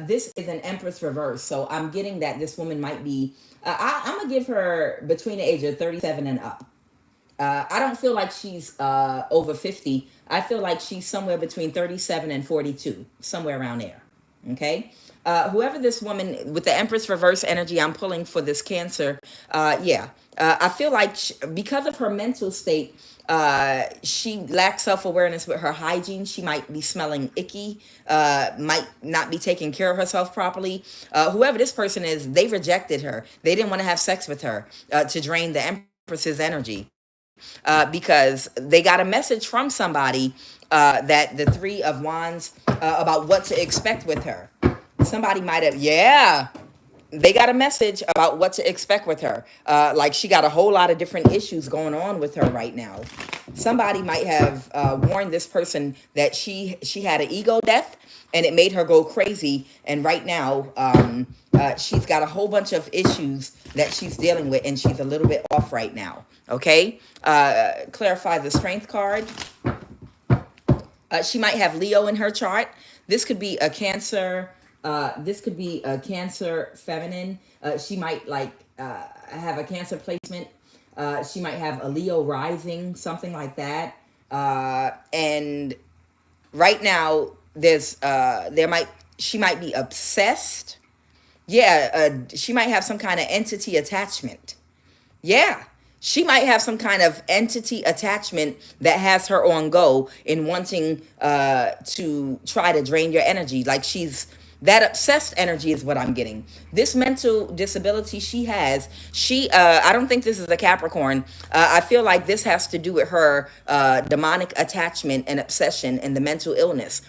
This is an Empress reverse, so I'm getting that this woman might be. I'm gonna give her between the age of 37 and up. I don't feel like she's over 50. I feel like she's somewhere between 37 and 42, somewhere around there. Okay. Whoever this woman with the Empress reverse energy I'm pulling for this Cancer, yeah. I feel like because of her mental state, she lacks self-awareness with her hygiene. She might be smelling icky, might not be taking care of herself properly. Whoever this person is, they rejected her. They didn't want to have sex with her to drain the Empress's energy. Because they got a message from somebody, that the Three of Wands, about what to expect with her. Somebody might have, yeah, they got a message about what to expect with her. Like she got a whole lot of different issues going on with her right now. Somebody might have warned this person that she had an ego death and it made her go crazy. And right now, she's got a whole bunch of issues that she's dealing with, and she's a little bit off right now. Okay, clarify the Strength card. She might have Leo in her chart. This could be a Cancer. This could be a Cancer feminine. She might have a Cancer placement. She might have a Leo rising, something like that. And right now, she might be obsessed. Yeah, she might have some kind of entity attachment. Yeah. She might have some kind of entity attachment that has her on go in wanting to try to drain your energy. Like that obsessed energy is what I'm getting. This mental disability she has, I don't think this is a Capricorn. I feel like this has to do with her demonic attachment and obsession and the mental illness.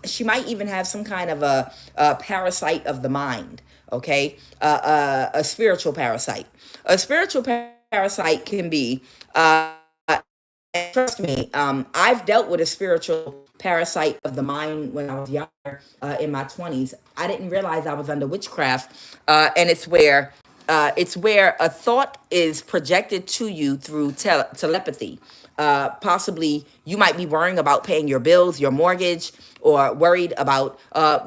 She might even have some kind of a parasite of the mind. Okay, a spiritual parasite. A spiritual parasite can be, trust me, I've dealt with a spiritual parasite of the mind when I was younger, in my 20s. I didn't realize I was under witchcraft, and it's where a thought is projected to you through telepathy. Possibly you might be worrying about paying your bills, your mortgage, or worried about,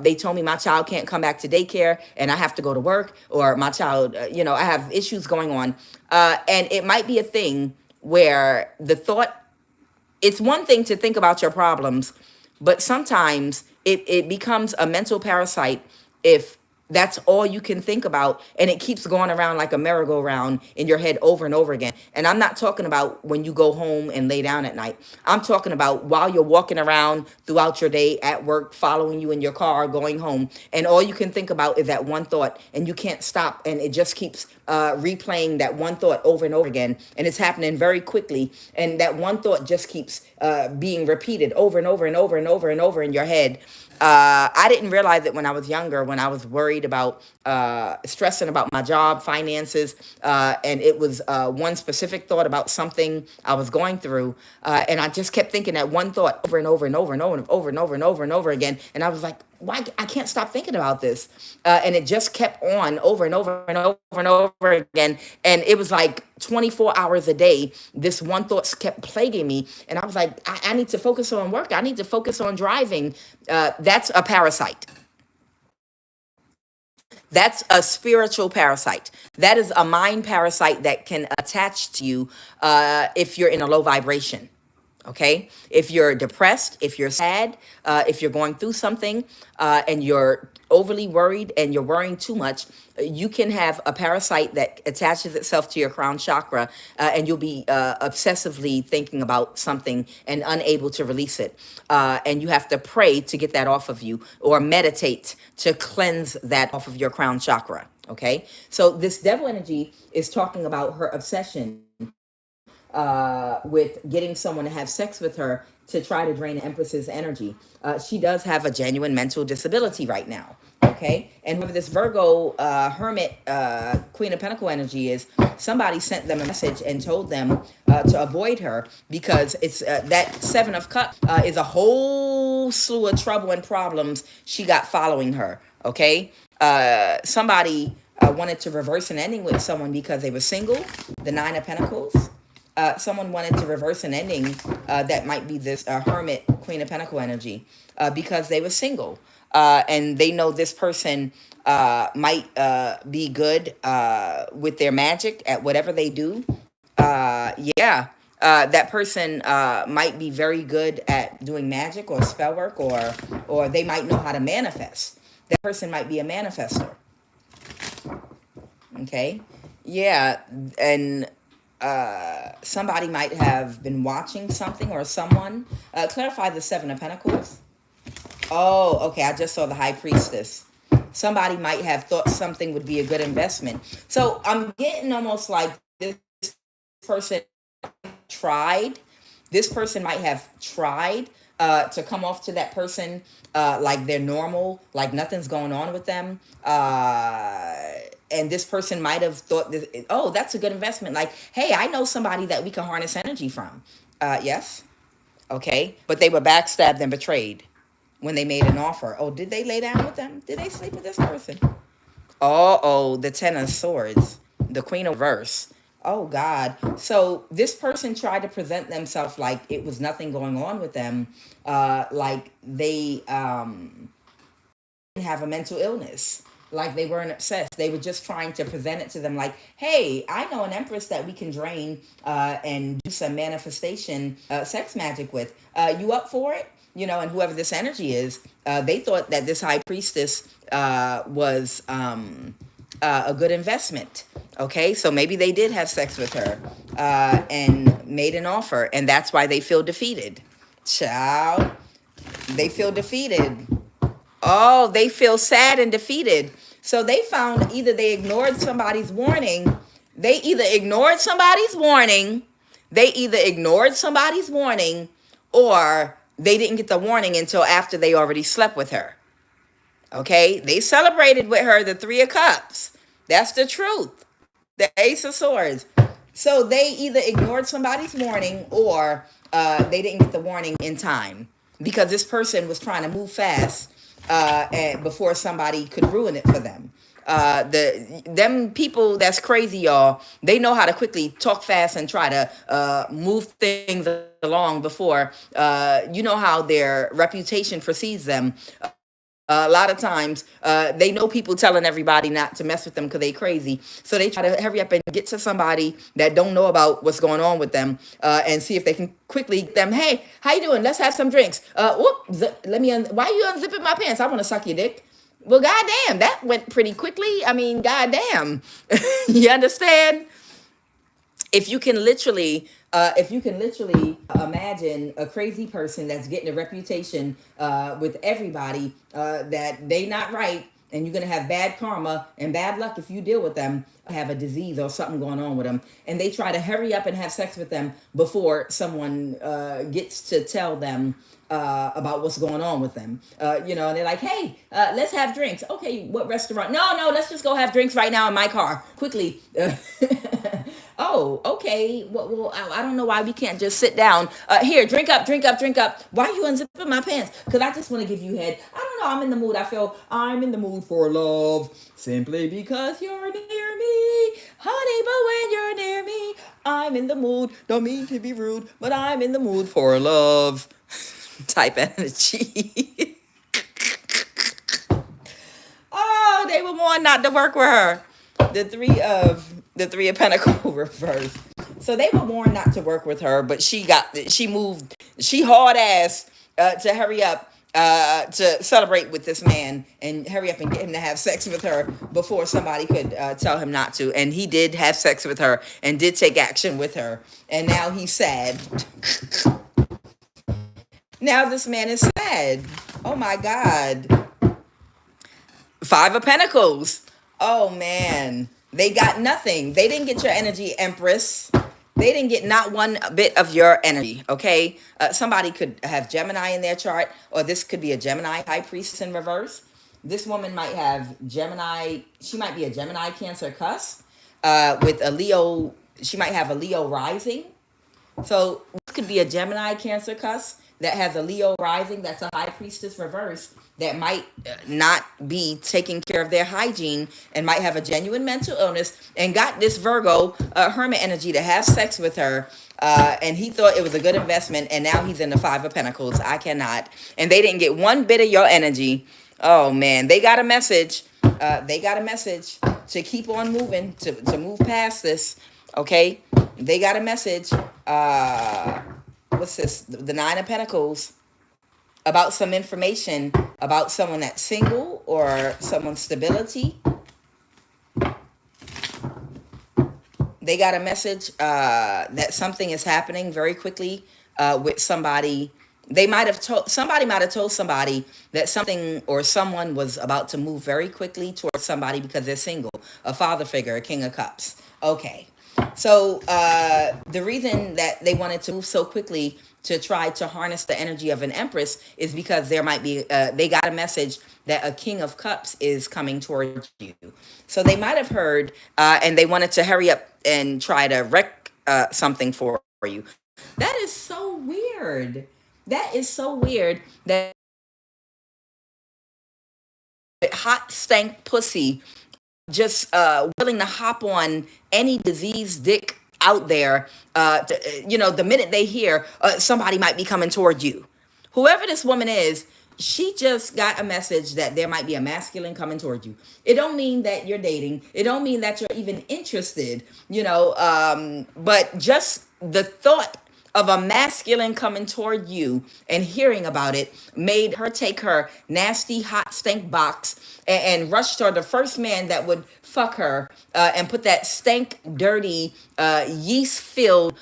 they told me my child can't come back to daycare and I have to go to work, or my child, I have issues going on. And it might be a thing where it's one thing to think about your problems, but sometimes it becomes a mental parasite if that's all you can think about, and it keeps going around like a merry-go-round in your head over and over again. And I'm not talking about when you go home and lay down at night. I'm talking about while you're walking around throughout your day, at work, following you in your car, going home, and all you can think about is that one thought, and you can't stop, and it just keeps replaying that one thought over and over again, and it's happening very quickly, and that one thought just keeps being repeated over and over and over and over and over in your head. I didn't realize it when I was younger, when I was worried about stressing about my job, finances, and it was one specific thought about something I was going through, and I just kept thinking that one thought over and over and over and over and over and over and over and over again, and I was like, why I can't stop thinking about this. And it just kept on over and over and over and over again. And it was like 24 hours a day. This one thought kept plaguing me. And I was like, I need to focus on work. I need to focus on driving. That's a parasite. That's a spiritual parasite. That is a mind parasite that can attach to you if you're in a low vibration. Okay, if you're depressed, if you're sad, if you're going through something and you're overly worried and you're worrying too much, you can have a parasite that attaches itself to your crown chakra, and you'll be obsessively thinking about something and unable to release it. And you have to pray to get that off of you, or meditate to cleanse that off of your crown chakra. Okay, so this devil energy is talking about her obsession with getting someone to have sex with her to try to drain the Empress's energy. She does have a genuine mental disability right now. Okay, and whoever this Virgo Hermit Queen of Pentacle energy is, somebody sent them a message and told them to avoid her, because it's that Seven of Cups is a whole slew of trouble and problems she got following her. Okay, somebody wanted to reverse an ending with someone because they were single. The Nine of Pentacles. Someone wanted to reverse an ending that might be this Hermit Queen of Pentacle energy because they were single. And they know this person might be good with their magic at whatever they do. That person might be very good at doing magic or spell work, or they might know how to manifest. That person might be a manifester. Okay? Yeah, and somebody might have been watching something, or someone. Clarify the Seven of Pentacles. Oh, okay. I just saw the High Priestess. Somebody might have thought something would be a good investment. So I'm getting almost like this person tried. This person might have tried to come off to that person like they're normal, like nothing's going on with them. And this person might have thought, oh, that's a good investment. Like, hey, I know somebody that we can harness energy from. Yes. Okay. But they were backstabbed and betrayed when they made an offer. Oh, did they lay down with them? Did they sleep with this person? Oh, the Ten of Swords, the Queen of Verse. Oh, God. So this person tried to present themselves like it was nothing going on with them, like they have a mental illness, like they weren't obsessed. They were just trying to present it to them like, hey, I know an Empress that we can drain and do some manifestation sex magic with. You up for it? You know, and whoever this energy is, they thought that this High Priestess was a good investment. Okay, so maybe they did have sex with her and made an offer, and that's why they feel defeated. Child, they feel defeated. Oh, they feel sad and defeated. So they found either they ignored somebody's warning. They either ignored somebody's warning. Or they didn't get the warning until after they already slept with her. Okay, they celebrated with her the Three of Cups. That's the truth. The Ace of Swords. So they either ignored somebody's warning, or they didn't get the warning in time, because this person was trying to move fast and before somebody could ruin it for them. Them people that's crazy, y'all, they know how to quickly talk fast and try to move things along before you know how their reputation precedes them. A lot of times, they know people telling everybody not to mess with them because they crazy. So they try to hurry up and get to somebody that don't know about what's going on with them, and see if they can quickly them. Hey, how you doing? Let's have some drinks. Let me. Why are you unzipping my pants? I want to suck your dick. Well, goddamn, that went pretty quickly. I mean, goddamn. You understand? If you can literally imagine a crazy person that's getting a reputation with everybody that they not right, and you're going to have bad karma and bad luck if you deal with them, have a disease or something going on with them, and they try to hurry up and have sex with them before someone gets to tell them about what's going on with them. And they're like, hey, let's have drinks. Okay, what restaurant? No, let's just go have drinks right now in my car, quickly. Oh, okay. Well, I don't know why we can't just sit down. Here, drink up. Why are you unzipping my pants? Because I just want to give you head. I don't know, I'm in the mood. I feel I'm in the mood for love simply because you're near me, honey. But when you're near me, I'm in the mood. Don't mean to be rude, but I'm in the mood for love. Type energy. Oh, they were warned not to work with her. The three of Pentacles reversed. So they were warned not to work with her, but she moved, she hard ass to hurry up to celebrate with this man and hurry up and get him to have sex with her before somebody could tell him not to. And he did have sex with her and did take action with her. And now he's sad. Now this man is sad. Oh my God. Five of Pentacles. Oh man. They got nothing. They didn't get your energy, Empress. They didn't get not one bit of your energy, okay? Somebody could have Gemini in their chart, or this could be a Gemini high priestess in reverse. This woman might have Gemini. She might be a Gemini Cancer cusp with a Leo. She might have a Leo rising. So this could be a Gemini Cancer cusp that has a Leo rising, that's a high priestess reverse, that might not be taking care of their hygiene and might have a genuine mental illness and got this Virgo hermit energy to have sex with her. And he thought it was a good investment, and now he's in the Five of Pentacles. I cannot. And they didn't get one bit of your energy. Oh man, they got a message. They got a message to keep on moving, to move past this. Okay, they got a message. What's this? The Nine of Pentacles, about some information about someone that's single or someone's stability. They got a message that something is happening very quickly with somebody. Somebody might have told somebody that something or someone was about to move very quickly towards somebody because they're single. A father figure, a King of Cups. Okay. So the reason that they wanted to move so quickly to try to harness the energy of an Empress is because there might be, they got a message that a King of Cups is coming towards you. So they might have heard and they wanted to hurry up and try to wreck something for you. That is so weird. That is so weird that hot stank pussy just willing to hop on any diseased dick out there, the minute they hear somebody might be coming toward you. Whoever this woman is, she just got a message that there might be a masculine coming toward you. It don't mean that you're dating. It don't mean that you're even interested, but just the thought of a masculine coming toward you and hearing about it made her take her nasty hot stank box and rush toward the first man that would fuck her and put that stank dirty yeast filled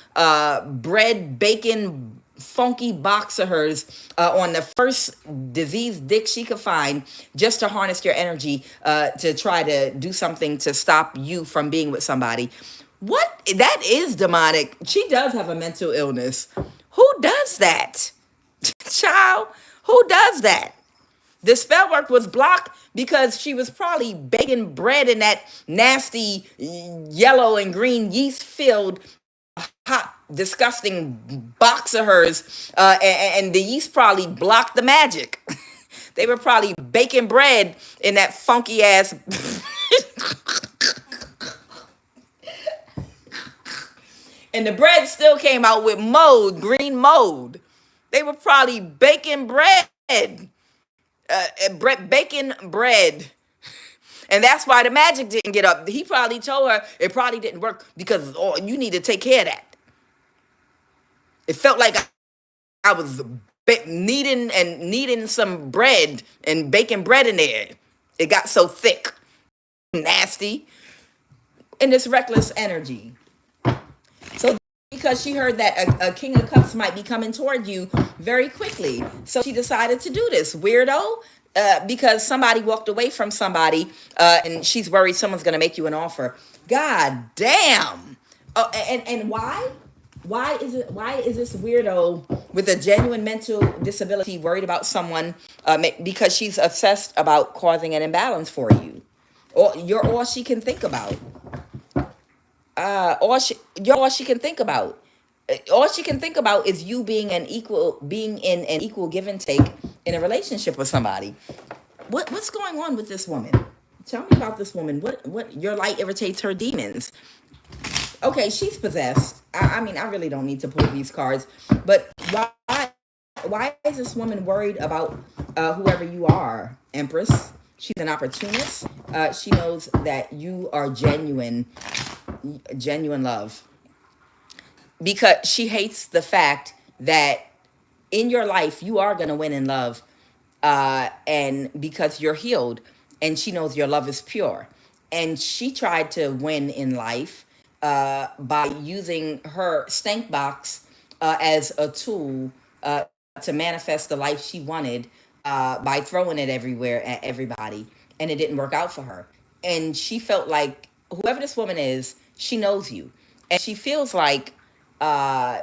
bread bacon funky box of hers on the first diseased dick she could find, just to harness your energy to try to do something to stop you from being with somebody. What? That is demonic. She does have a mental illness. Who does that? Child, who does that? The spell work was blocked because she was probably baking bread in that nasty yellow and green yeast filled hot disgusting box of hers, and the yeast probably blocked the magic. They were probably baking bread in that funky ass and the bread still came out with mold, green mold. They were probably baking bread, baking bread. And that's why the magic didn't get up. He probably told her it probably didn't work because you need to take care of that. It felt like I was kneading some bread and baking bread in there. It got so thick, nasty, and this reckless energy. So because she heard that a King of Cups might be coming toward you very quickly, so she decided to do this, weirdo. Because somebody walked away from somebody and she's worried someone's going to make you an offer. God damn. Oh, and why? Why is this weirdo with a genuine mental disability worried about someone because she's obsessed about causing an imbalance for you? Or you're all she can think about. You're all she can think about. All she can think about is you being in an equal give and take in a relationship with somebody. What's going on with this woman? Tell me about this woman. What your light irritates her demons. Okay, she's possessed. I mean, I really don't need to pull these cards, but why is this woman worried about whoever you are, Empress? She's an opportunist. She knows that you are genuine love, because she hates the fact that in your life you are going to win in love, and because you're healed, and she knows your love is pure, and she tried to win in life by using her stank box as a tool to manifest the life she wanted, by throwing it everywhere at everybody, and it didn't work out for her. And she felt like whoever this woman is, she knows you, and she feels like uh,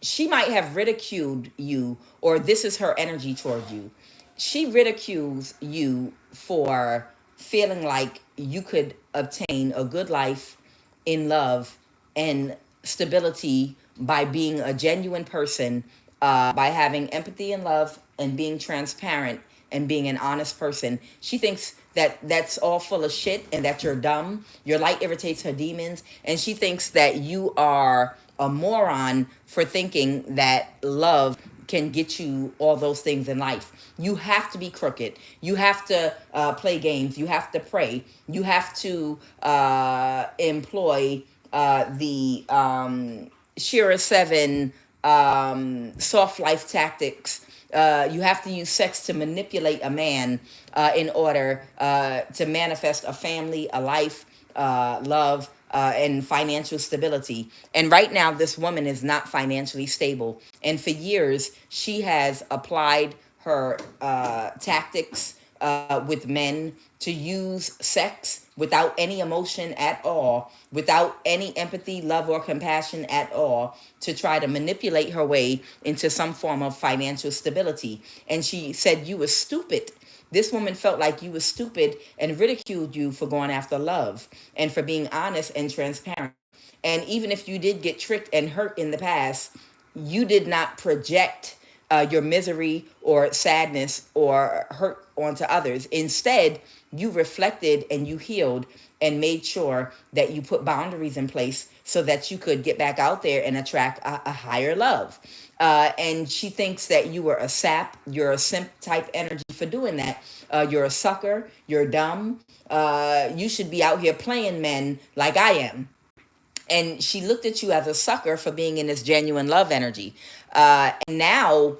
she might have ridiculed you, or this is her energy toward you. She ridicules you for feeling like you could obtain a good life in love and stability by being a genuine person, by having empathy and love and being transparent and being an honest person. She thinks that that's all full of shit and that you're dumb. Your light irritates her demons. And she thinks that you are a moron for thinking that love can get you all those things in life. You have to be crooked. You have to play games. You have to pray. You have to employ the Shira 7 soft life tactics. You have to use sex to manipulate a man in order to manifest a family, a life, love, and financial stability. And right now, this woman is not financially stable. And for years, she has applied her tactics with men to use sex without any emotion at all, without any empathy, love, or compassion at all, to try to manipulate her way into some form of financial stability. And she said you were stupid. This woman felt like you were stupid and ridiculed you for going after love and for being honest and transparent. And even if you did get tricked and hurt in the past, you did not project your misery or sadness or hurt onto others. Instead, you reflected and you healed and made sure that you put boundaries in place so that you could get back out there and attract a higher love. And she thinks that you were a sap, you're a simp type energy for doing that. You're a sucker, you're dumb. You should be out here playing men like I am. And she looked at you as a sucker for being in this genuine love energy. And now,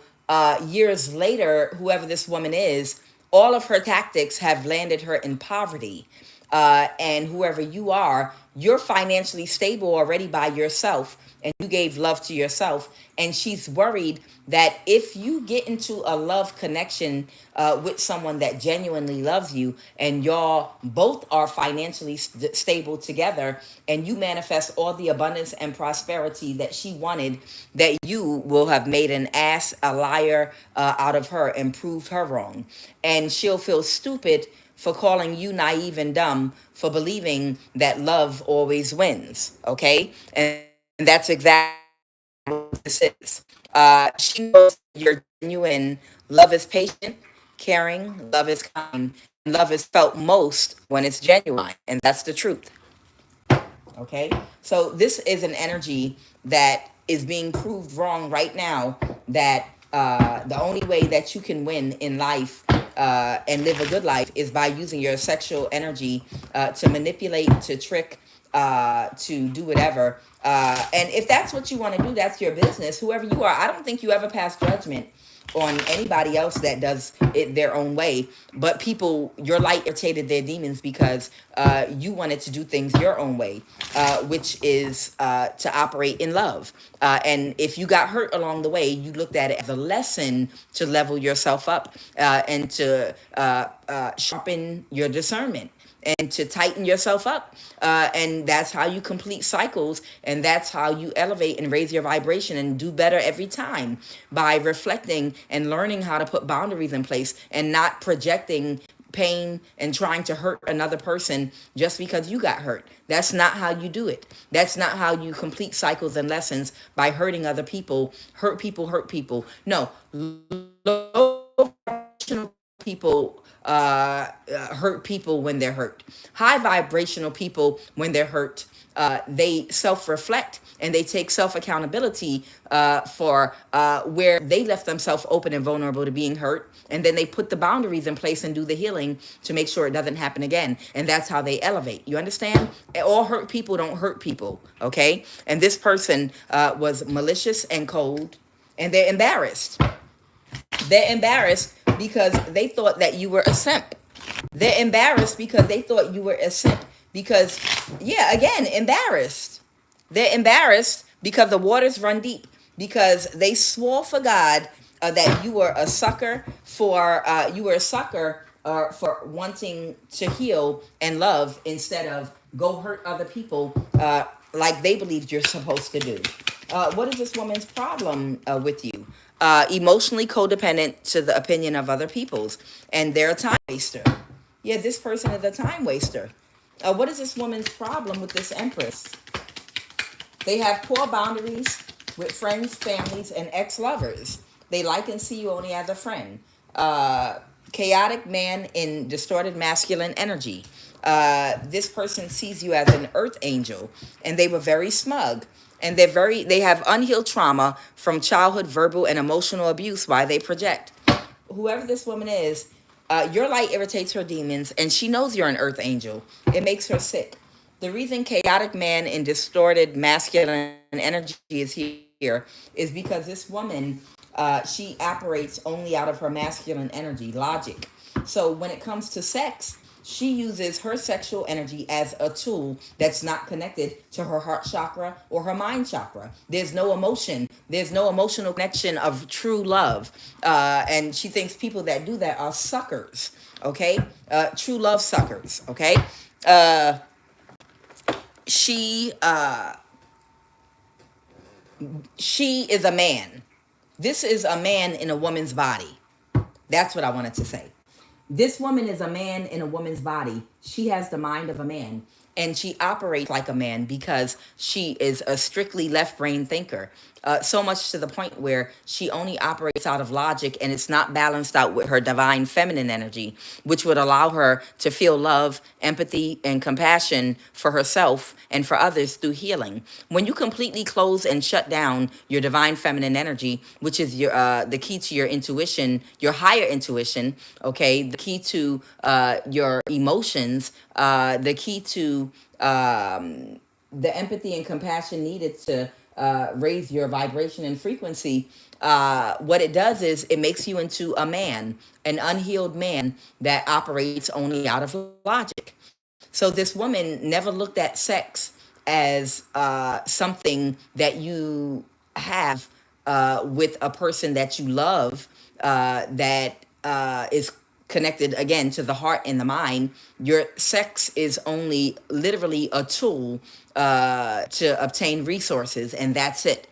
years later, whoever this woman is, all of her tactics have landed her in poverty. And whoever you are, you're financially stable already by yourself, and you gave love to yourself. And she's worried that if you get into a love connection with someone that genuinely loves you, and y'all both are financially stable together, and you manifest all the abundance and prosperity that she wanted, that you will have made an ass, a liar out of her and proved her wrong. And she'll feel stupid for calling you naive and dumb for believing that love always wins. Okay? And that's exactly what this is. She knows you're genuine. Love is patient, caring, love is kind, and love is felt most when it's genuine. And that's the truth. Okay, so this is an energy that is being proved wrong right now, that the only way that you can win in life and live a good life is by using your sexual energy to manipulate, to trick, to do whatever. And if that's what you want to do, that's your business. Whoever you are, I don't think you ever pass judgment on anybody else that does it their own way. But people, your light irritated their demons because you wanted to do things your own way, which is to operate in love. And if you got hurt along the way, you looked at it as a lesson to level yourself up, and to sharpen your discernment, and to tighten yourself up. And that's how you complete cycles. And that's how you elevate and raise your vibration and do better every time, by reflecting and learning how to put boundaries in place and not projecting pain and trying to hurt another person just because you got hurt. That's not how you do it. That's not how you complete cycles and lessons, by hurting other people. Hurt people, hurt people. No, low vibrational people hurt people when they're hurt. High vibrational people, when they're hurt, they self-reflect and they take self-accountability for where they left themselves open and vulnerable to being hurt, and then they put the boundaries in place and do the healing to make sure it doesn't happen again. And that's how they elevate. You understand? All hurt people don't hurt people, okay? And this person was malicious and cold, and they're embarrassed. They're embarrassed because they thought that you were a simp. They're embarrassed because they thought you were a simp. Because, yeah, again, embarrassed. They're embarrassed because the waters run deep. Because they swore for God that you were a sucker for wanting to heal and love instead of go hurt other people like they believed you're supposed to do. What is this woman's problem with you? Emotionally codependent to the opinion of other people's, and they're a time waster. Yeah, this person is a time waster. What is this woman's problem with this Empress? They have poor boundaries with friends, families, and ex-lovers. They like and see you only as a friend. Chaotic man in distorted masculine energy. This person sees you as an earth angel, and they were very smug. And they have unhealed trauma from childhood verbal and emotional abuse while they project. Whoever this woman is, your light irritates her demons, and she knows you're an earth angel. It makes her sick. The reason chaotic man in distorted masculine energy is here is because this woman, she operates only out of her masculine energy, logic. So when it comes to sex, she uses her sexual energy as a tool that's not connected to her heart chakra or her mind chakra. There's no emotion. There's no emotional connection of true love. And she thinks people that do that are suckers, okay? True love suckers, okay? She is a man. This is a man in a woman's body. That's what I wanted to say. This woman is a man in a woman's body. She has the mind of a man, and she operates like a man because she is a strictly left brain thinker. So much to the point where she only operates out of logic, and it's not balanced out with her divine feminine energy, which would allow her to feel love, empathy, and compassion for herself and for others through healing. When you completely close and shut down your divine feminine energy, which is your the key to your intuition, your higher intuition, okay, the key to your emotions, the key to the empathy and compassion needed to raise your vibration and frequency, what it does is it makes you into a man, an unhealed man that operates only out of logic. So this woman never looked at sex as something that you have with a person that you love, that is connected again to the heart and the mind. Your sex is only literally a tool to obtain resources, and that's it.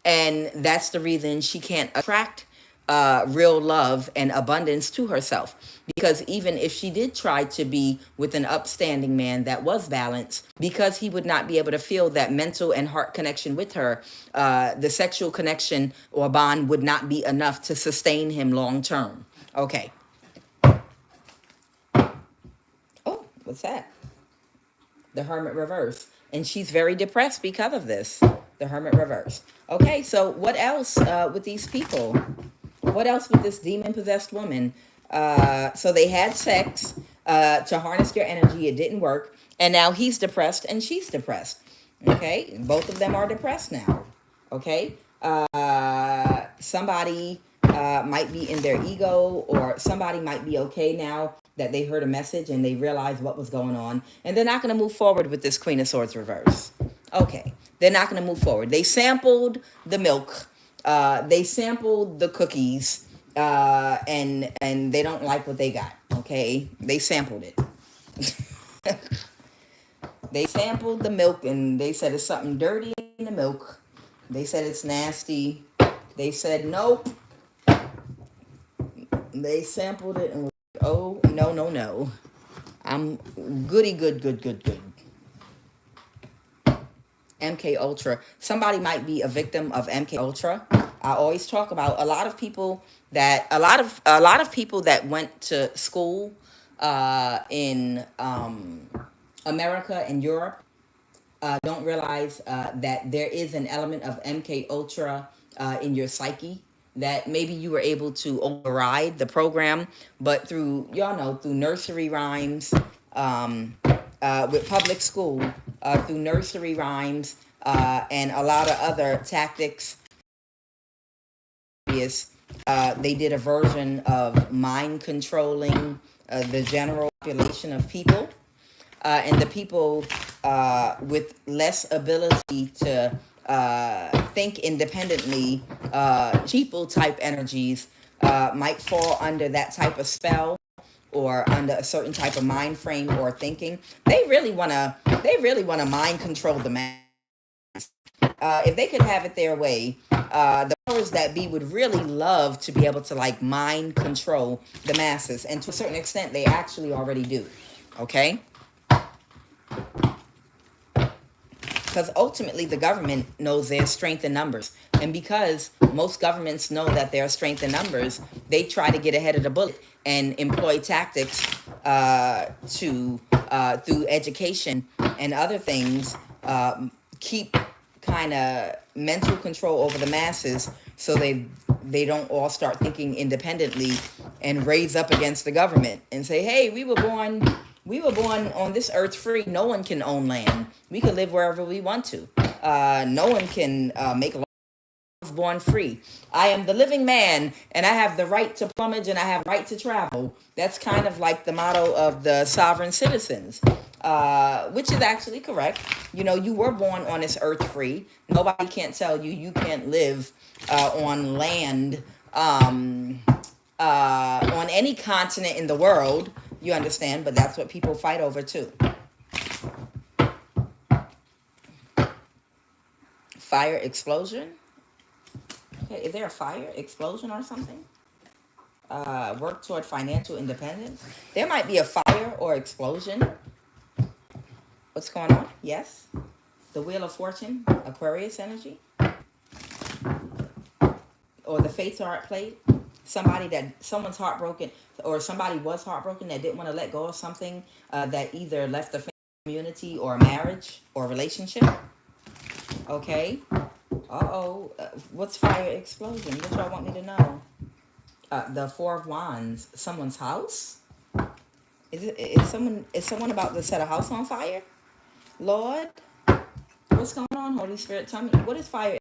And that's the reason she can't attract real love and abundance to herself. Because even if she did try to be with an upstanding man that was balanced, because he would not be able to feel that mental and heart connection with her, the sexual connection or bond would not be enough to sustain him long term. Okay. Oh, what's that? The Hermit reverse. And she's very depressed because of this. The Hermit reverse. Okay, so what else with these people? What else with this demon-possessed woman? So they had sex to harness your energy. It didn't work. And now he's depressed and she's depressed. Okay, both of them are depressed now. Okay, somebody might be in their ego, or somebody might be okay now that they heard a message and they realized what was going on. And they're not going to move forward with this Queen of Swords reverse. Okay, they're not going to move forward. They sampled the milk. They sampled the cookies, and they don't like what they got. Okay, they sampled it. They sampled the milk, and they said it's something dirty in the milk. They said it's nasty. They said nope. They sampled it and Oh, no, no, no. I'm goody, good. MK Ultra. Somebody might be a victim of MK Ultra. I always talk about a lot of people that went to school in America and Europe don't realize that there is an element of MK Ultra in your psyche, that maybe you were able to override the program, but through, y'all know, through nursery rhymes, with public school, through nursery rhymes, and a lot of other tactics. Is they did a version of mind controlling the general population of people, and the people with less ability to think independently, sheeple type energies might fall under that type of spell, or under a certain type of mind frame or thinking. They really want to mind control the man. If they could have it their way, the powers that be would really love to be able to like mind control the masses, and to a certain extent, they actually already do. Okay, because ultimately the government knows their strength in numbers, and because most governments know that their strength in numbers, they try to get ahead of the bullet and employ tactics to through education and other things, keep kind of mental control over the masses, so they don't all start thinking independently and raise up against the government and say, hey, we were born on this earth free. No one can own land. We can live wherever we want to. No one can make laws. Born free. I am the living man, and I have the right to plumage, and I have right to travel. That's kind of like the motto of the sovereign citizens, which is actually correct. You know, you were born on this earth free. Nobody can't tell you you can't live on land, on any continent in the world. You understand? But that's what people fight over too. Fire explosion. Okay, is there a fire explosion or something? Work toward financial independence. There might be a fire or explosion. What's going on? Yes. The Wheel of Fortune, Aquarius energy, or the Fates are at play. Someone's heartbroken, or somebody was heartbroken that didn't want to let go of something that either left the community or marriage or relationship. Okay. What's fire explosion? What y'all want me to know? The Four of Wands. Someone's house. Is someone about to set a house on fire? Lord, what's going on? Holy Spirit, tell me, what is fire?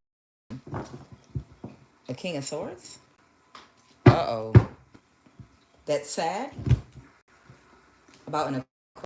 A King of Swords. That's sad. About an